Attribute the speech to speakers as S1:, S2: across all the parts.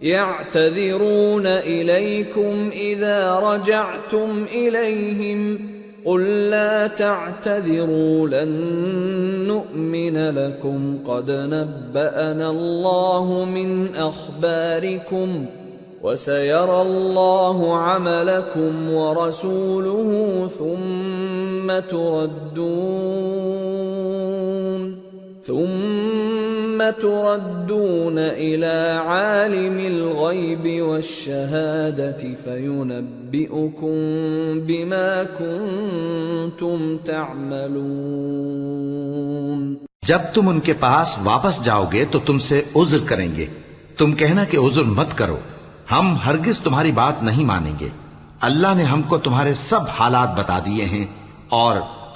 S1: يعتذرون إليكم إذا رجعتم إليهم قل لا تعتذروا لن نؤمن لكم قد نبأنا الله من أخباركم وسيرى الله عملكم ورسوله ثم تردون إلى عالم الغيب والشهادة فينبئكم بما كنتم تعملون۔
S2: جب تم ان کے پاس واپس جاؤ گے تو تم سے عذر کریں گے، تم کہنا کہ عذر مت کرو، ہم ہرگز تمہاری بات نہیں مانیں گے، اللہ نے ہم کو تمہارے سب حالات بتا دیے ہیں، اور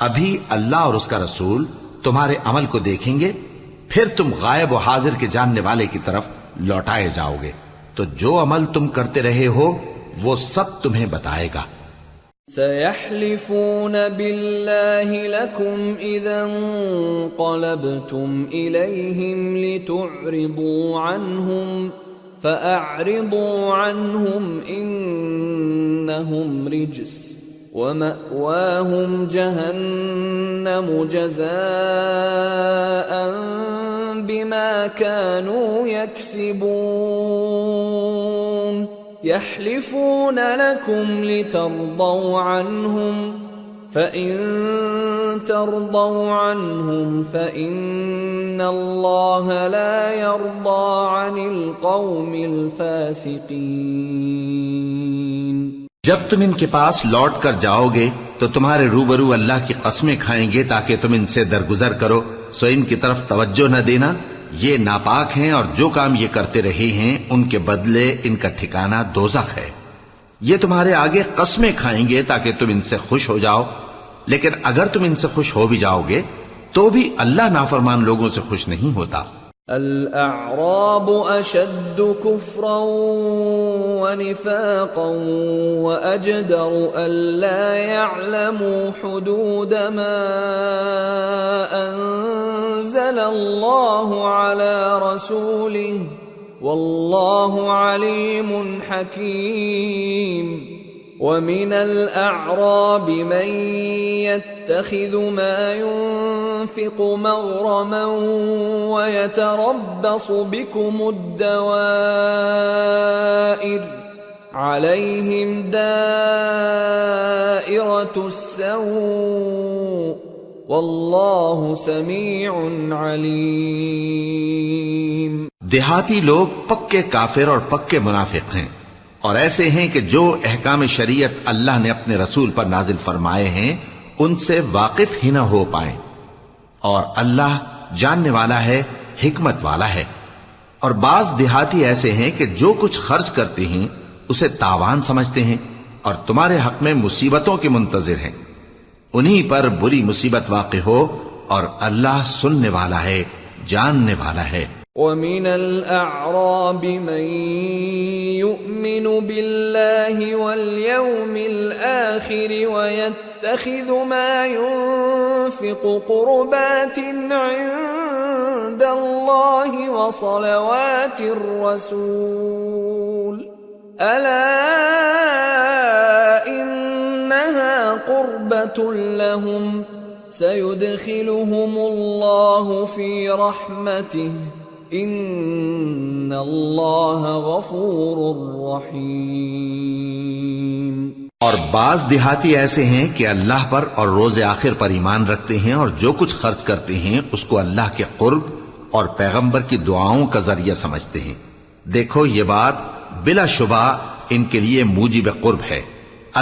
S2: ابھی اللہ اور اس کا رسول تمہارے عمل کو دیکھیں گے، پھر تم غائب و حاضر کے جاننے والے کی طرف لوٹائے جاؤ گے، تو جو عمل تم کرتے رہے ہو وہ سب تمہیں بتائے گا۔
S1: سيحلفون بالله لكم إذا انقلبتم إليهم لتعرضوا عنهم فأعرضوا عنهم إنهم رجس ومأواهم جهنم جزاء بما كانوا يكسبون يحلفون لكم لترضوا عنهم فإن ترضوا عنهم فإن الله لا يرضى عن القوم الفاسقين۔
S2: جب تم ان کے پاس لوٹ کر جاؤ گے تو تمہارے روبرو اللہ کی قسمیں کھائیں گے تاکہ تم ان سے درگزر کرو، سو ان کی طرف توجہ نہ دینا، یہ ناپاک ہیں اور جو کام یہ کرتے رہے ہیں ان کے بدلے ان کا ٹھکانہ دوزخ ہے۔ یہ تمہارے آگے قسمیں کھائیں گے تاکہ تم ان سے خوش ہو جاؤ، لیکن اگر تم ان سے خوش ہو بھی جاؤ گے تو بھی اللہ نافرمان لوگوں سے خوش نہیں ہوتا۔
S1: الأعراب أشد كفرا ونفاقا وأجدر ألا يعلموا حدود ما أنزل الله على رسوله والله عليم حكيم۔ ومن الأعراب من يتخذ ما ينفق مغرما ويتربص بكم الدوائر عليهم دائرة السوء والله سميع عليم۔
S2: دیہاتی لوگ پکے کافر اور پکے منافق ہیں، اور ایسے ہیں کہ جو احکام شریعت اللہ نے اپنے رسول پر نازل فرمائے ہیں ان سے واقف ہی نہ ہو پائیں، اور اللہ جاننے والا ہے، حکمت والا ہے۔ اور بعض دیہاتی ایسے ہیں کہ جو کچھ خرچ کرتے ہیں اسے تاوان سمجھتے ہیں اور تمہارے حق میں مصیبتوں کے منتظر ہیں، انہی پر بری مصیبت واقع ہو، اور اللہ سننے والا ہے، جاننے والا ہے۔
S1: وَمِنَ الْأَعْرَابِ مَن يُؤْمِنُ بِاللَّهِ وَالْيَوْمِ الْآخِرِ وَيَتَّخِذُ مَا يُنفِقُ قُرُبَاتٍ عِندَ اللَّهِ وَصَلَوَاتِ الرَّسُولِ أَلَا إِنَّهَا قُرْبَةٌ لَهُمْ سَيُدْخِلُهُمُ اللَّهُ فِي رَحْمَتِهِ ان اللہ غفور رحیم۔
S2: اور بعض دیہاتی ایسے ہیں کہ اللہ پر اور روز آخر پر ایمان رکھتے ہیں اور جو کچھ خرچ کرتے ہیں اس کو اللہ کے قرب اور پیغمبر کی دعاؤں کا ذریعہ سمجھتے ہیں۔ دیکھو یہ بات بلا شبہ ان کے لیے موجب قرب ہے،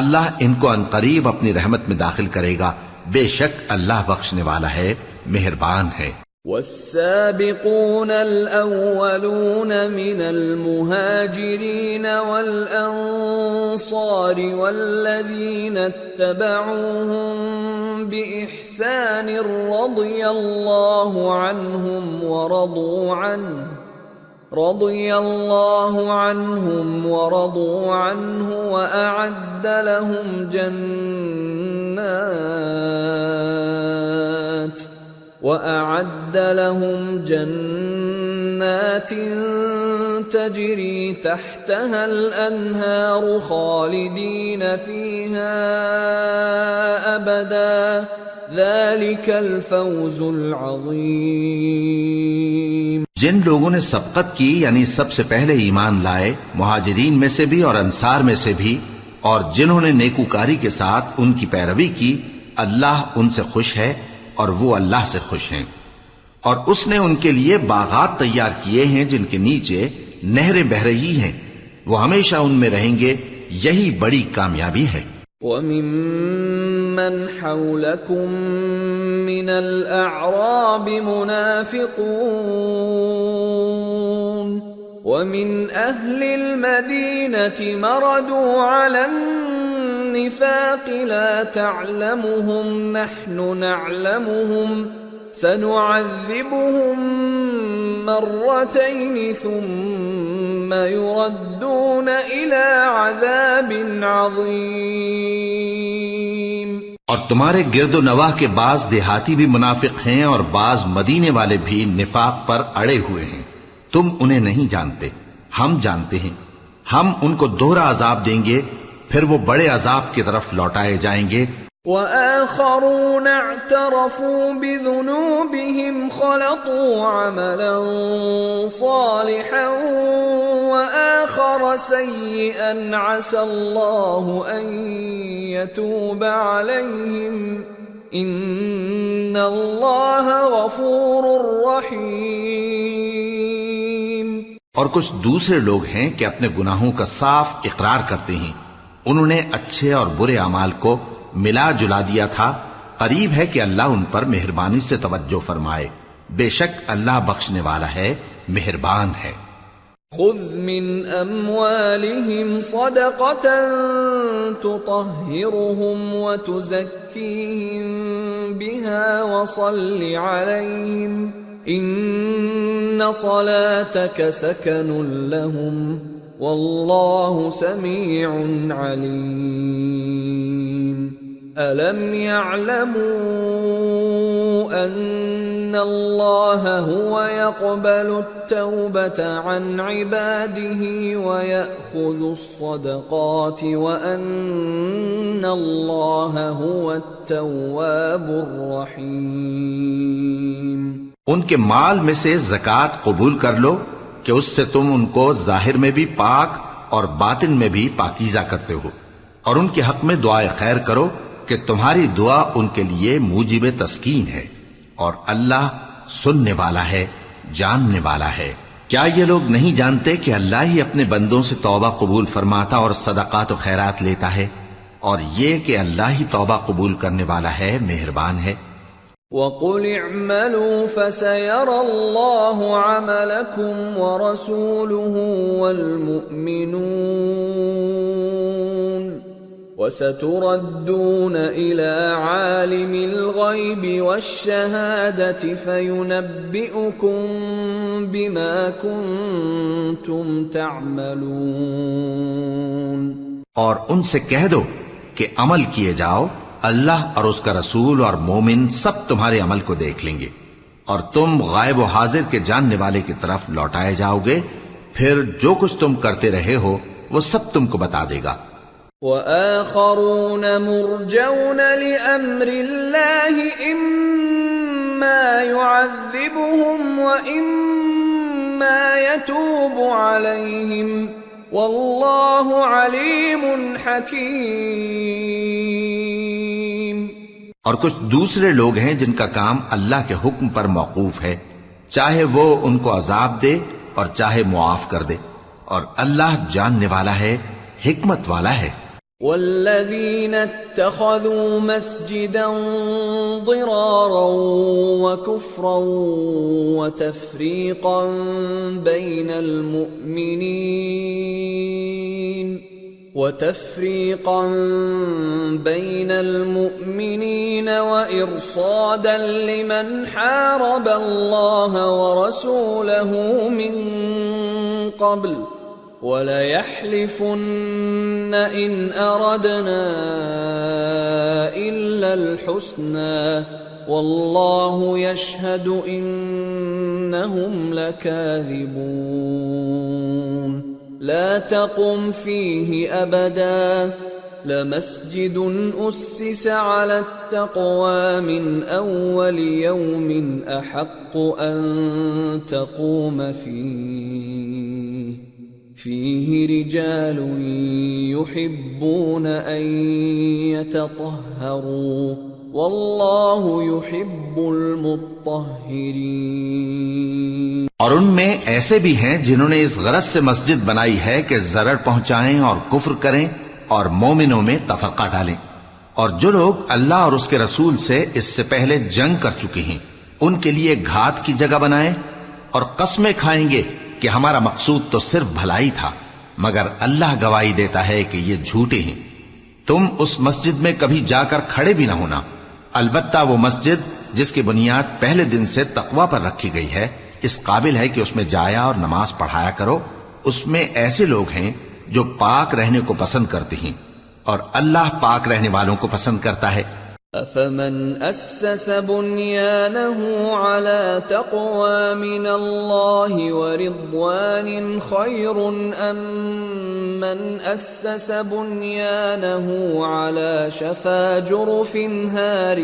S2: اللہ ان کو عنقریب اپنی رحمت میں داخل کرے گا، بے شک اللہ بخشنے والا ہے، مہربان ہے۔
S1: والسابقون الأولون من المهاجرين والأنصار والذين اتبعوهم بإحسان رضي الله عنهم ورضوا عنه وأعد لهم جنات جنات تجری تحتها الانہار خالدین فیہا ابدا ذلک الفوز العظیم۔
S2: جن لوگوں نے سبقت کی یعنی سب سے پہلے ایمان لائے، مہاجرین میں سے بھی اور انصار میں سے بھی، اور جنہوں نے نیکوکاری کے ساتھ ان کی پیروی کی، اللہ ان سے خوش ہے اور وہ اللہ سے خوش ہیں۔ اور اس نے ان کے لیے باغات تیار کیے ہیں جن کے نیچے نہریں بہہ رہی ہیں، وہ ہمیشہ ان میں رہیں گے، یہی بڑی کامیابی ہے۔
S1: وَمِمَّنْ حَوْلَكُمْ مِنَ الْأَعْرَابِ مُنَافِقُونَ وَمِنْ أَهْلِ الْمَدِينَةِ مَرَدُوا عَلَى النِّفَاقِ لَا تَعْلَمُهُمْ نَحْنُ نَعْلَمُهُمْ سَنُعَذِّبُهُمْ مرتين ثم يردون إلى عذاب عظيم۔
S2: اور تمہارے گرد و نواح کے بعض دیہاتی بھی منافق ہیں اور بعض مدینے والے بھی نفاق پر اڑے ہوئے ہیں، تم انہیں نہیں جانتے، ہم جانتے ہیں۔ ہم ان کو دوہرا عذاب دیں گے، پھر وہ بڑے عذاب کی طرف لوٹائے جائیں گے۔
S1: وآخرون اعترفوا بذنوبهم خلطوا عملا صالحا وآخر سيئا عسى الله أن يتوب عليهم إن الله غفور رحيم۔
S2: اور کچھ دوسرے لوگ ہیں کہ اپنے گناہوں کا صاف اقرار کرتے ہیں، انہوں نے اچھے اور برے اعمال کو ملا جلا دیا تھا، قریب ہے کہ اللہ ان پر مہربانی سے توجہ فرمائے، بے شک اللہ بخشنے والا ہے، مہربان ہے۔
S1: خذ من اموالهم صدقة تطهرهم وتزكيهم بها وصل عليهم ان صلاتك سكن لهم والله سميع عليم۔ أَلَمْ يَعْلَمُوا أَنَّ اللَّهَ هُوَ يَقْبَلُ التَّوْبَةَ عَنْ عِبَادِهِ وَيَأْخُذُ الصَّدَقَاتِ وَأَنَّ اللَّهَ هُوَ التَّوَّابُ الرَّحِيمُ۔
S2: ان کے مال میں سے زکوٰۃ قبول کر لو کہ اس سے تم ان کو ظاہر میں بھی پاک اور باطن میں بھی پاکیزہ کرتے ہو، اور ان کے حق میں دعائے خیر کرو کہ تمہاری دعا ان کے لیے موجب تسکین ہے، اور اللہ سننے والا ہے، جاننے والا ہے۔ کیا یہ لوگ نہیں جانتے کہ اللہ ہی اپنے بندوں سے توبہ قبول فرماتا اور صدقات و خیرات لیتا ہے، اور یہ کہ اللہ ہی توبہ قبول کرنے والا ہے، مہربان ہے۔
S1: وَقُلِ اعْمَلُوا فَسَيَرَى اللَّهُ عَمَلَكُمْ وَرَسُولُهُ وَالْمُؤْمِنُونَ وَسَتُرَدُّونَ إِلَى عَالِمِ الْغَيْبِ وَالشَّهَادَةِ فَيُنَبِّئُكُم بِمَا كُنتُمْ تَعْمَلُونَ۔
S2: اور ان سے کہہ دو کہ عمل کیے جاؤ، اللہ اور اس کا رسول اور مومن سب تمہارے عمل کو دیکھ لیں گے، اور تم غائب و حاضر کے جاننے والے کی طرف لوٹائے جاؤ گے، پھر جو کچھ تم کرتے رہے ہو وہ سب تم کو بتا دے گا۔
S1: وآخرون مرجون لأمر الله إما يعذبهم وإما يتوب عليهم والله عليم حكيم۔
S2: اور کچھ دوسرے لوگ ہیں جن کا کام اللہ کے حکم پر موقوف ہے، چاہے وہ ان کو عذاب دے اور چاہے معاف کر دے، اور اللہ جاننے والا ہے، حکمت والا ہے۔
S1: والذين اتخذوا مسجدا ضرارا وكفرا وتفريقا بين المؤمنين وإرصادا لمن حارب الله ورسوله من قبل وَلَيَحْلِفُنَّ إِنْ أَرَدْنَا إِلَّا الْحُسْنَى واللہ یشہد انہم لکاذبون لا تقم فیہ ابدا لمسجد أسس على التقوى من أول يوم أحق أن تقوم فيه رجال يحبون أن يتطهروا والله يحب المطهرين.
S2: اور ان میں ایسے بھی ہیں جنہوں نے اس غرض سے مسجد بنائی ہے کہ ضرر پہنچائیں اور کفر کریں اور مومنوں میں تفرقہ ڈالیں. اور جو لوگ اللہ اور اس کے رسول سے اس سے پہلے جنگ کر چکے ہیں ان کے لیے گھات کی جگہ بنائیں اور قسمیں کھائیں گے کہ ہمارا مقصود تو صرف بھلائی تھا مگر اللہ گواہی دیتا ہے کہ یہ جھوٹے ہیں. تم اس مسجد میں کبھی جا کر کھڑے بھی نہ ہونا، البتہ وہ مسجد جس کی بنیاد پہلے دن سے تقوی پر رکھی گئی ہے اس قابل ہے کہ اس میں جایا اور نماز پڑھایا کرو. اس میں ایسے لوگ ہیں جو پاک رہنے کو پسند کرتے ہیں اور اللہ پاک رہنے والوں کو پسند کرتا ہے.
S1: افمن اسس بنيانه على تقوى من الله ورضوان خير ام من اسس بنيانه على شفا جرف هار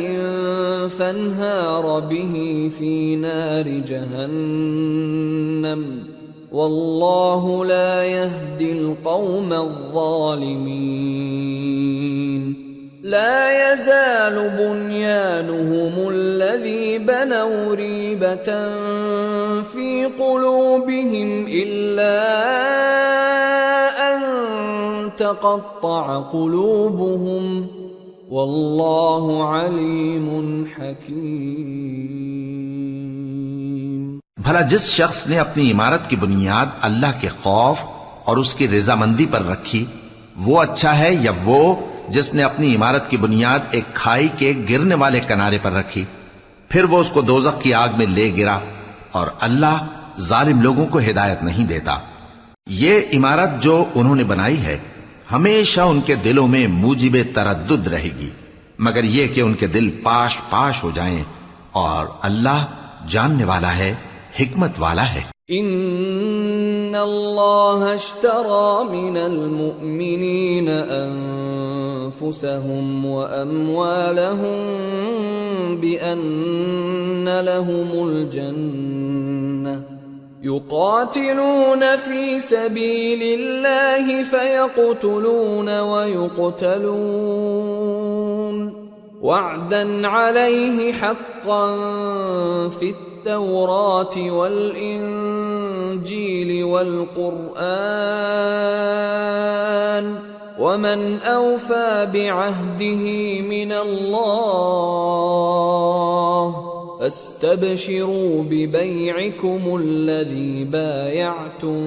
S1: فانهار به في نار جهنم واللہ لا يهدي القوم الظالمین. لا يزال بنيانهم الذي بنوا ريبة في قلوبهم إلا أن تقطع قلوبهم والله عليم حكيم.
S2: بھلا جس شخص نے اپنی عمارت کی بنیاد اللہ کے خوف اور اس کی رضامندی پر رکھی وہ اچھا ہے یا وہ جس نے اپنی عمارت کی بنیاد ایک کھائی کے گرنے والے کنارے پر رکھی پھر وہ اس کو دوزخ کی آگ میں لے گرا؟ اور اللہ ظالم لوگوں کو ہدایت نہیں دیتا. یہ عمارت جو انہوں نے بنائی ہے ہمیشہ ان کے دلوں میں موجب تردد رہے گی مگر یہ کہ ان کے دل پاش پاش ہو جائیں اور اللہ جاننے والا ہے، حکمت والا ہے.
S1: ان اللہ اشترى من المؤمنین انفسهم واموالهم بان لهم الجنة يقاتلون في سبيل الله فيقتلون ويقتلون وعدا عليه حقا في التوراة والإنجيل والقرآن ومن أوفى بعهده من الله فاستبشروا ببيعكم الذي بايعتم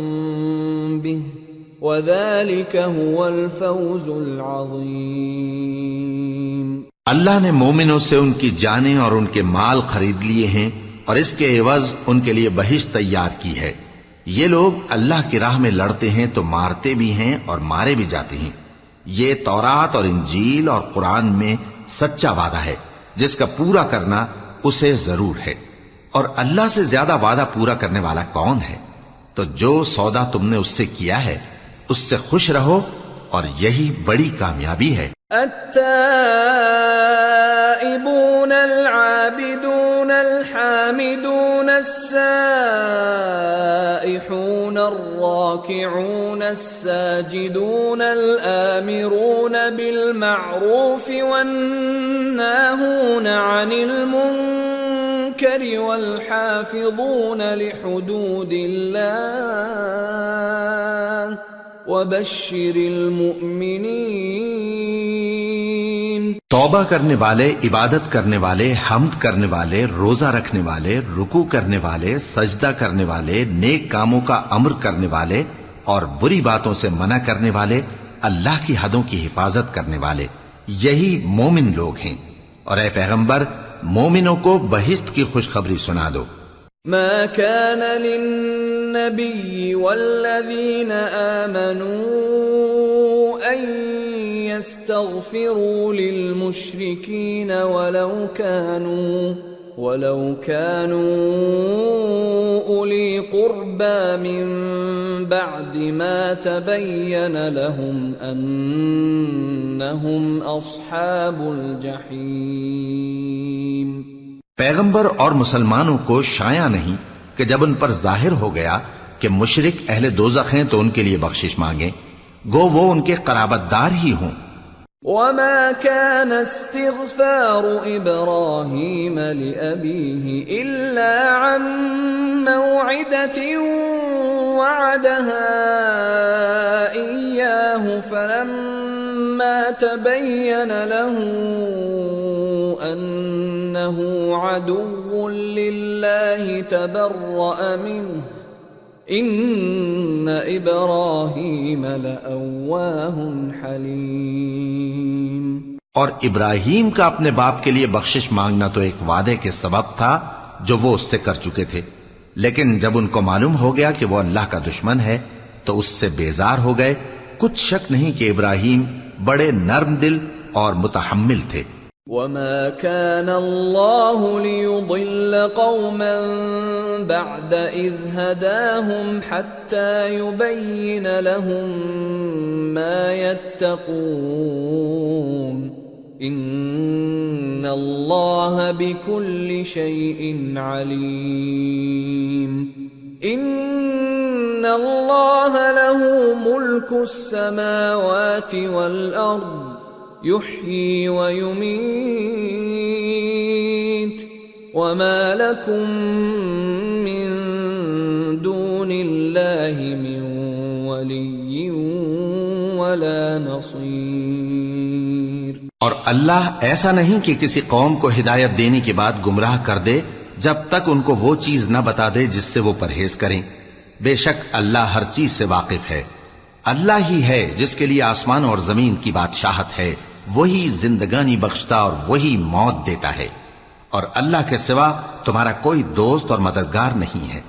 S1: به وذلك هو الفوز العظيم.
S2: اللہ نے مومنوں سے ان کی جانیں اور ان کے مال خرید لیے ہیں اور اس کے عوض ان کے لیے بہشت تیار کی ہے. یہ لوگ اللہ کی راہ میں لڑتے ہیں تو مارتے بھی ہیں اور مارے بھی جاتے ہیں. یہ تورات اور انجیل اور قرآن میں سچا وعدہ ہے جس کا پورا کرنا اسے ضرور ہے. اور اللہ سے زیادہ وعدہ پورا کرنے والا کون ہے؟ تو جو سودا تم نے اس سے کیا ہے اس سے خوش رہو اور یہی بڑی کامیابی ہے.
S1: التائبون العابدون الحامدون السائحون الراكعون الساجدون الآمرون بالمعروف والناهون عن المنكر والحافظون لحدود الله وبشر المؤمنین.
S2: توبہ کرنے والے، عبادت کرنے والے، حمد کرنے والے، روزہ رکھنے والے، رکوع کرنے والے، سجدہ کرنے والے، نیک کاموں کا امر کرنے والے اور بری باتوں سے منع کرنے والے، اللہ کی حدوں کی حفاظت کرنے والے، یہی مومن لوگ ہیں. اور اے پیغمبر مومنوں کو بہشت کی خوشخبری سنا دو.
S1: ما كان للنبي والذين آمنوا أن يستغفروا للمشركين ولو كانوا أولي قربى من بعد ما تبين لهم أنهم أصحاب الجحيم۔
S2: پیغمبر اور مسلمانوں کو شایع نہیں کہ جب ان پر ظاہر ہو گیا کہ مشرک اہل دوزخ ہیں تو ان کے لیے بخشش مانگیں، گو وہ ان کے قرابت دار ہی ہوں۔
S1: وما كان استغفار إبراهيم لأبيه إلا عن موعدة وعدها إياه فلما تبين له أنه عدو لله تبرأ منه ان ابراہیم لأواہ حلیم۔
S2: اور ابراہیم کا اپنے باپ کے لیے بخشش مانگنا تو ایک وعدے کے سبب تھا جو وہ اس سے کر چکے تھے، لیکن جب ان کو معلوم ہو گیا کہ وہ اللہ کا دشمن ہے تو اس سے بیزار ہو گئے۔ کچھ شک نہیں کہ ابراہیم بڑے نرم دل اور متحمل تھے۔
S1: وما كان الله ليضل قوما بعد إذ هداهم حتى يبين لهم ما يتقون إن الله بكل شيء عليم۔ إن الله له ملك السماوات والأرض يحيي ويميت وما لكم من دون الله من ولي ولا نصير۔
S2: اور اللہ ایسا نہیں کہ کسی قوم کو ہدایت دینے کے بعد گمراہ کر دے جب تک ان کو وہ چیز نہ بتا دے جس سے وہ پرہیز کریں۔ بے شک اللہ ہر چیز سے واقف ہے۔ اللہ ہی ہے جس کے لیے آسمان اور زمین کی بادشاہت ہے، وہی زندگانی بخشتا اور وہی موت دیتا ہے، اور اللہ کے سوا تمہارا کوئی دوست اور مددگار نہیں ہے۔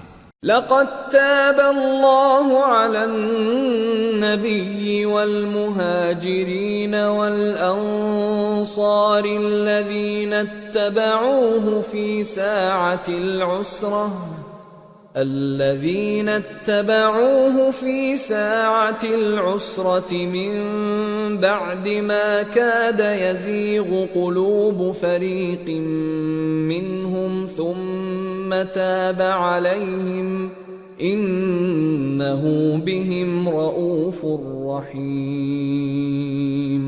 S1: لقد تاب الله على النبي والمهاجرين والأنصار الذين اتبعوه في ساعة العسرة من بعد ما كاد يزيغ قلوب فريق منهم ثم تاب عليهم إنه بهم رؤوف رحيم۔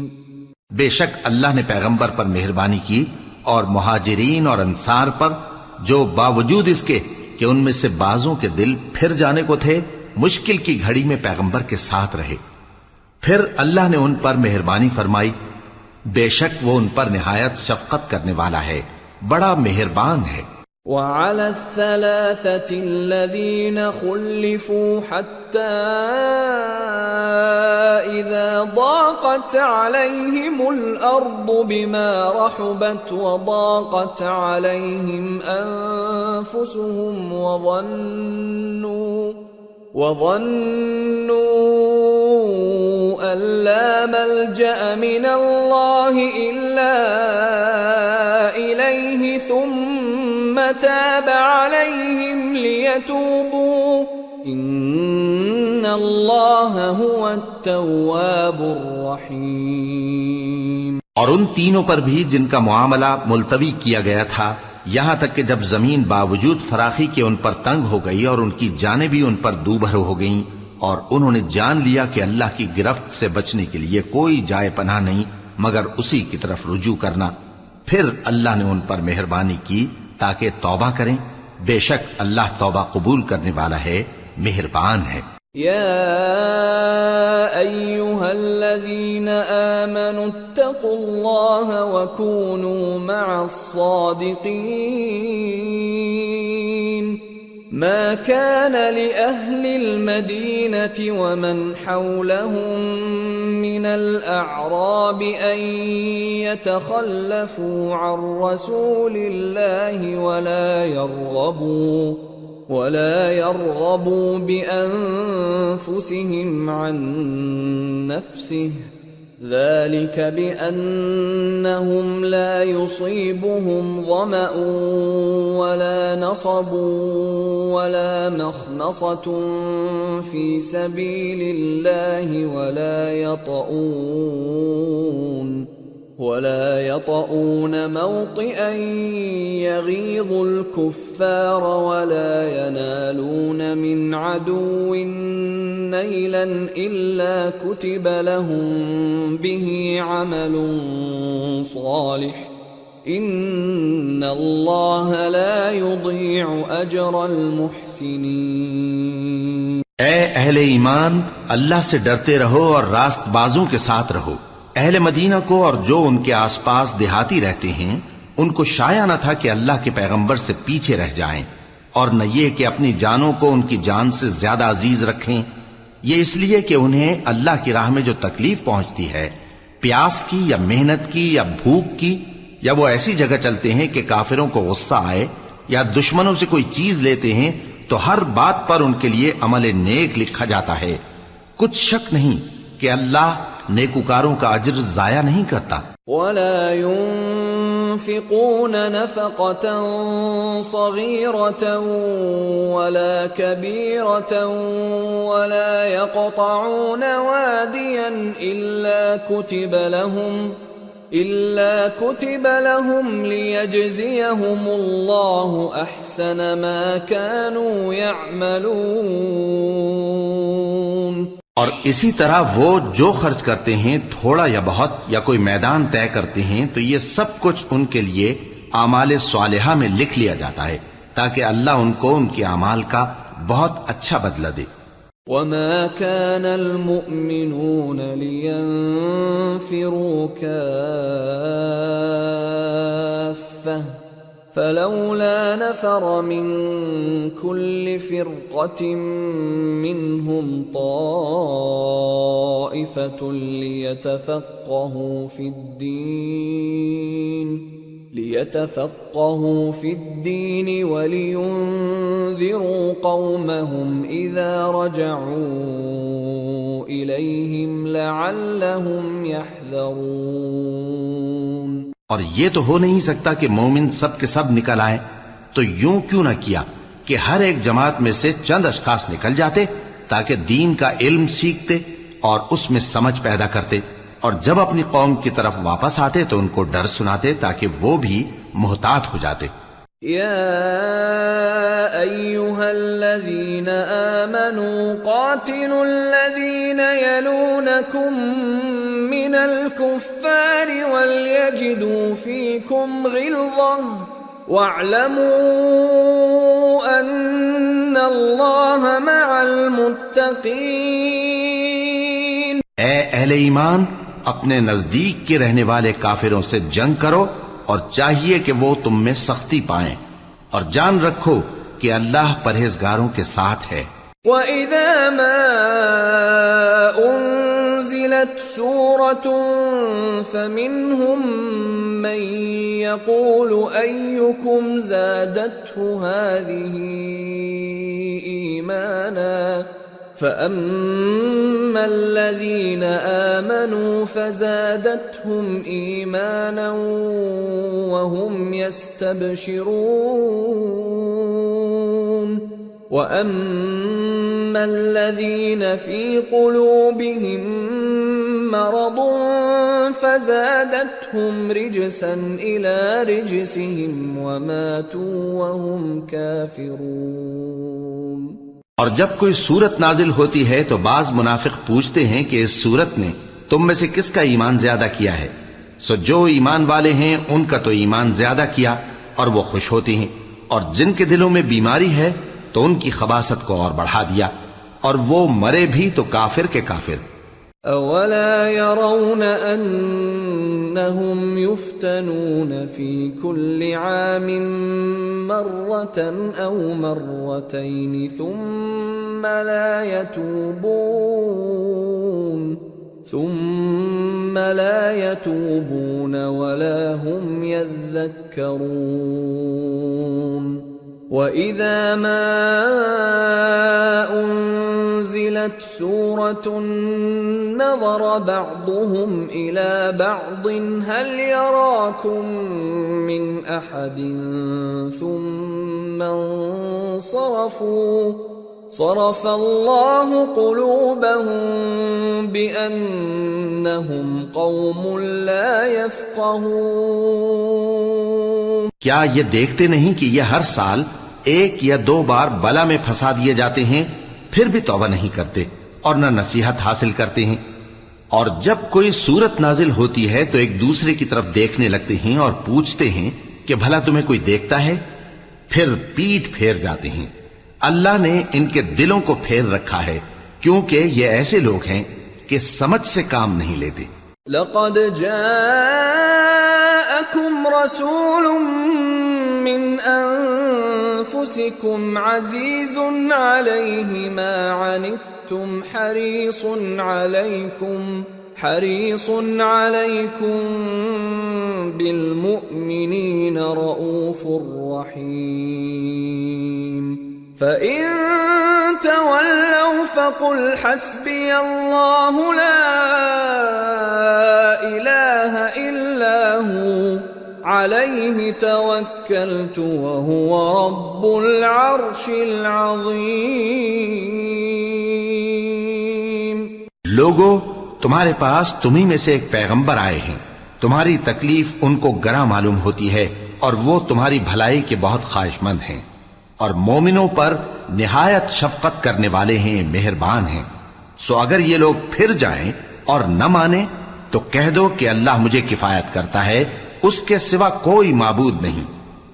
S2: بے شک اللہ نے پیغمبر پر مہربانی کی اور مہاجرین اور انصار پر جو باوجود اس کے کہ ان میں سے بعضوں کے دل پھر جانے کو تھے مشکل کی گھڑی میں پیغمبر کے ساتھ رہے، پھر اللہ نے ان پر مہربانی فرمائی، بے شک وہ ان پر نہایت شفقت کرنے والا ہے، بڑا مہربان ہے۔
S1: وعلى الثلاثة الذين خلفوا حتى إذا ضاقت عليهم الأرض بما رحبت وضاقت عليهم أنفسهم وظنوا أن لا ملجأ من الله إلا إليه ثم تاب عليهم ليتوبوا ان اللہ هو التواب الرحیم۔
S2: اور ان تینوں پر بھی جن کا معاملہ ملتوی کیا گیا تھا، یہاں تک کہ جب زمین باوجود فراخی کے ان پر تنگ ہو گئی اور ان کی جانیں بھی ان پر دوبھر ہو گئیں، اور انہوں نے جان لیا کہ اللہ کی گرفت سے بچنے کے لیے کوئی جائے پناہ نہیں مگر اسی کی طرف رجوع کرنا، پھر اللہ نے ان پر مہربانی کی تاکہ توبہ کریں، بے شک اللہ توبہ قبول کرنے والا ہے، مہربان ہے۔
S1: یا ایہا الذین آمنوا اتقوا اللہ وکونوا مع الصادقین۔ ما كان لأهل المدينة ومن حولهم من الأعراب أن يتخلفوا عن رسول الله ولا يرغبوا بأنفسهم عن نفسه ذلك بأنهم لا يصيبهم ظمأ ولا نصب ولا مخمصة في سبيل الله ولا يطؤون موطئا يغيظ الكفار ولا ينالون من عدو نيلا إلا كتب لهم به عمل صالح إن الله لا يضيع أجر المحسنين۔
S2: اے اہل ایمان، اللہ سے ڈرتے رہو اور راست بازوں کے ساتھ رہو۔ اہل مدینہ کو اور جو ان کے آس پاس دیہاتی رہتے ہیں ان کو شایع نہ تھا کہ اللہ کے پیغمبر سے پیچھے رہ جائیں، اور نہ یہ کہ اپنی جانوں کو ان کی جان سے زیادہ عزیز رکھیں، یہ اس لیے کہ انہیں اللہ کی راہ میں جو تکلیف پہنچتی ہے، پیاس کی یا محنت کی یا بھوک کی، یا وہ ایسی جگہ چلتے ہیں کہ کافروں کو غصہ آئے یا دشمنوں سے کوئی چیز لیتے ہیں، تو ہر بات پر ان کے لیے عمل نیک لکھا جاتا ہے۔ کچھ شک نہیں کہ اللہ نیکوکاروں کا اجر ضائع نہیں کرتا۔
S1: ولا ينفقون نفقة صغيرة ولا كبيرة ولا يقطعون واديا إلا كتب لهم ليجزيهم الله أحسن ما كانوا يعملون۔
S2: اور اسی طرح وہ جو خرچ کرتے ہیں تھوڑا یا بہت یا کوئی میدان طے کرتے ہیں تو یہ سب کچھ ان کے لیے اعمال صالحہ میں لکھ لیا جاتا ہے تاکہ اللہ ان کو ان کے اعمال کا بہت اچھا بدلہ دے۔
S1: وما كان المؤمنون لينفروا كافة فلولا نفر من كل فرقة منهم طائفة ليتفقهوا في الدين ولينذروا قومهم إذا رجعوا إليهم لعلهم يحذرون۔
S2: اور یہ تو ہو نہیں سکتا کہ مومن سب کے سب نکل آئیں، تو یوں کیوں نہ کیا کہ ہر ایک جماعت میں سے چند اشخاص نکل جاتے تاکہ دین کا علم سیکھتے اور اس میں سمجھ پیدا کرتے، اور جب اپنی قوم کی طرف واپس آتے تو ان کو ڈر سناتے تاکہ وہ بھی محتاط ہو جاتے۔
S1: يا أيها الذين آمنوا قاتلوا الذين يلونكم من الكفار وليجدوا فيكم غلظة واعلموا أن الله مع المتقين۔
S2: اے اہل ایمان، اپنے نزدیک کے رہنے والے کافروں سے جنگ کرو اور چاہیے کہ وہ تم میں سختی پائیں، اور جان رکھو کہ اللہ پرہیزگاروں کے ساتھ ہے۔
S1: وَإِذَا مَا أُنزِلَتْ سُورَةٌ فَمِنْهُمْ مَنْ يَقُولُ أَيُّكُمْ زَادَتْهُ هَذِهِ إِيمَانًا فَأَمَّا الَّذِينَ آمَنُوا فَزَادَتْهُمْ إِيمَانًا وَهُمْ يَسْتَبْشِرُونَ وَأَمَّا الَّذِينَ فِي قُلُوبِهِم مَّرَضٌ فَزَادَتْهُمْ رِجْسًا إِلَى رِجْسِهِمْ وَمَاتُوا وَهُمْ كَافِرُونَ۔
S2: اور جب کوئی صورت نازل ہوتی ہے تو بعض منافق پوچھتے ہیں کہ اس صورت نے تم میں سے کس کا ایمان زیادہ کیا ہے، سو جو ایمان والے ہیں ان کا تو ایمان زیادہ کیا اور وہ خوش ہوتی ہیں، اور جن کے دلوں میں بیماری ہے تو ان کی خباثت کو اور بڑھا دیا، اور وہ مرے بھی تو کافر کے کافر۔
S1: اولا يرون انهم يفتنون في كل عام مرة او مرتين ثم لا يتوبون ولا هم يذكرون۔ وَإِذَا مَا أُنزِلَتْ أنزلت سورة نظر بعضهم إلى بعض هل يراكم من أحد ثم انصرفوا صرف الله قلوبهم بأنهم قوم لا يفقهون.
S2: کیا یہ دیکھتے نہیں کہ یہ ہر سال ایک یا دو بار بلا میں پھنسا دیے جاتے ہیں، پھر بھی توبہ نہیں کرتے اور نہ نصیحت حاصل کرتے ہیں؟ اور جب کوئی صورت نازل ہوتی ہے تو ایک دوسرے کی طرف دیکھنے لگتے ہیں اور پوچھتے ہیں کہ بھلا تمہیں کوئی دیکھتا ہے؟ پھر پیٹ پھیر جاتے ہیں. اللہ نے ان کے دلوں کو پھیر رکھا ہے کیونکہ یہ ایسے لوگ ہیں کہ سمجھ سے کام نہیں لیتے.
S1: لقد جاءكم رسول من أنفسكم عزيز عليه ما عنتم حريص عليكم بالمؤمنين رؤوف رحيم. فإن تولوا فقل حسبي الله لا إله إلا هو عليه توكلت وهو رب العرش العظيم.
S2: لوگو، تمہارے پاس تمہیں میں سے ایک پیغمبر آئے ہیں. تمہاری تکلیف ان کو گراں معلوم ہوتی ہے اور وہ تمہاری بھلائی کے بہت خواہش مند ہیں، اور مومنوں پر نہایت شفقت کرنے والے ہیں، مہربان ہیں. سو اگر یہ لوگ پھر جائیں اور نہ مانیں تو کہہ دو کہ اللہ مجھے کفایت کرتا ہے، اس کے سوا کوئی معبود نہیں،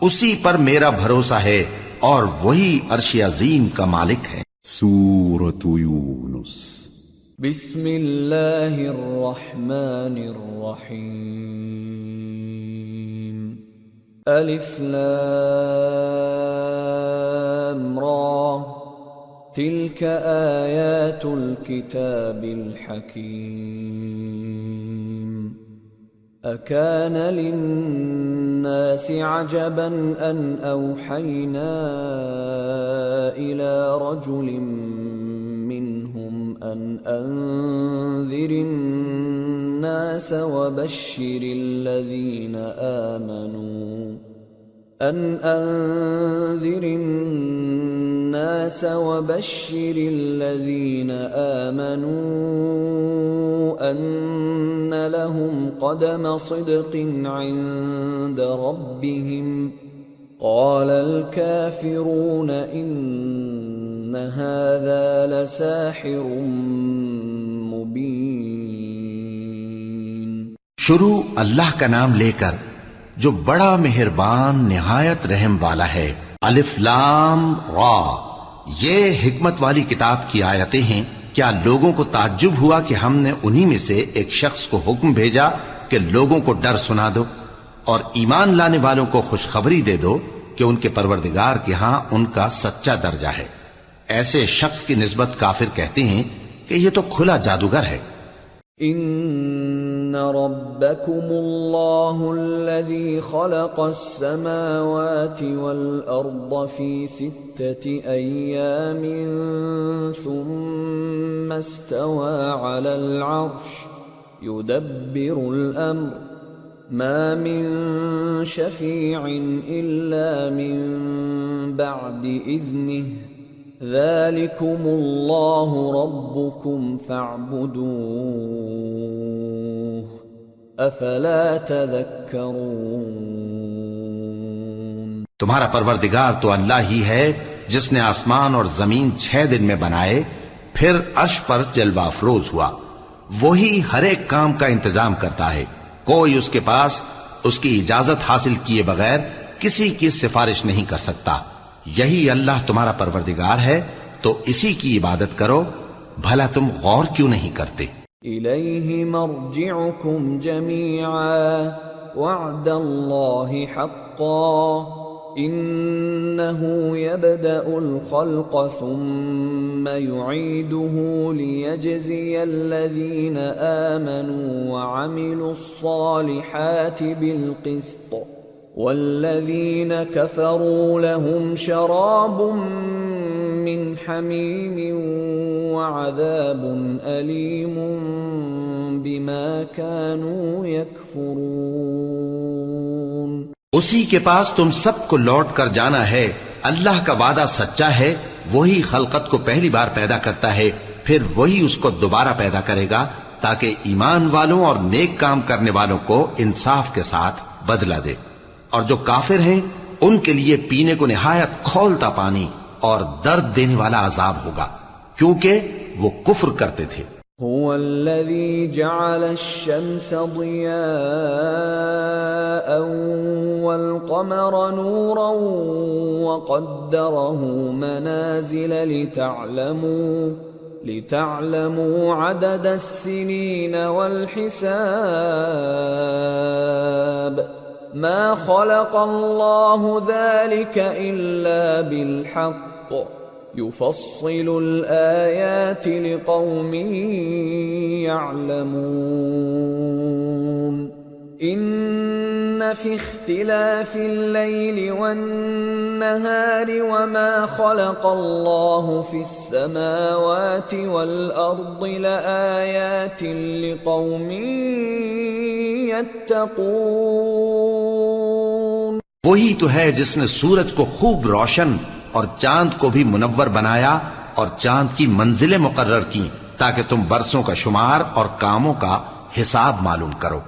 S2: اسی پر میرا بھروسہ ہے اور وہی عرش عظیم کا مالک ہے.
S3: سورة یونس.
S1: بسم اللہ الرحمن الرحیم. الف لام را تلك آیات الكتاب الحکیم. أكان للناس عجبا أن أوحينا إلى رجل منهم أن أنذر الناس وبشر الذين آمنوا أن لهم قدم صدق عند ربهم. قال الكافرون إن هذا لساحر مبين.
S2: شروع اللہ کا نام لے کر جو بڑا مہربان نہایت رحم والا ہے. الف لام را، یہ حکمت والی کتاب کی آیتیں ہیں. کیا لوگوں کو تعجب ہوا کہ ہم نے انہی میں سے ایک شخص کو حکم بھیجا کہ لوگوں کو ڈر سنا دو اور ایمان لانے والوں کو خوشخبری دے دو کہ ان کے پروردگار کے ہاں ان کا سچا درجہ ہے. ایسے شخص کی نسبت کافر کہتے ہیں کہ یہ تو کھلا جادوگر ہے.
S1: ان ربکم اللہ الذی خلق السماوات والارض فی 6 ایام ثم استوى على العرش يدبر الامر ما من شفیع الا من بعد اذنه ذلكم اللہ ربكم فاعبدوه افلا تذکرون.
S2: تمہارا پروردگار تو اللہ ہی ہے جس نے آسمان اور زمین 6 دن میں بنائے، پھر عرش پر جلوہ افروز ہوا. وہی ہر ایک کام کا انتظام کرتا ہے، کوئی اس کے پاس اس کی اجازت حاصل کیے بغیر کسی کی سفارش نہیں کر سکتا. یہی اللہ تمہارا پروردگار ہے تو اسی کی عبادت کرو. بھلا تم غور کیوں نہیں کرتے؟
S1: الیہ مرجعکم جمیعا وعد اللہ حقا انه يبدأ الخلق ثم يعيده ليجزي الذين آمنوا وعملوا الصالحات بالقسط والذين كفروا لهم شراب من حميم وعذاب أليم بما كانوا يكفرون۔
S2: اسی کے پاس تم سب کو لوٹ کر جانا ہے، اللہ کا وعدہ سچا ہے، وہی خلقت کو پہلی بار پیدا کرتا ہے، پھر وہی اس کو دوبارہ پیدا کرے گا تاکہ ایمان والوں اور نیک کام کرنے والوں کو انصاف کے ساتھ بدلہ دے۔ اور جو کافر ہیں ان کے لیے پینے کو نہایت کھولتا پانی اور درد دینے والا عذاب ہوگا، کیونکہ وہ کفر کرتے تھے۔
S1: هو الذي جعل الشمس ضياء والقمر نورا وقدره منازل لتعلموا عدد السنين والحساب ما خلق الله ذلك إلا بالحق يفصل الآيات لقوم يعلمون إن في اختلاف الليل والنهار وما خلق الله في السماوات والأرض لآيات لقوم يتقون۔
S2: وہی تو ہے جس نے سورج کو خوب روشن اور چاند کو بھی منور بنایا اور چاند کی منزلیں مقرر کی تاکہ تم برسوں کا شمار اور کاموں کا حساب معلوم کرو۔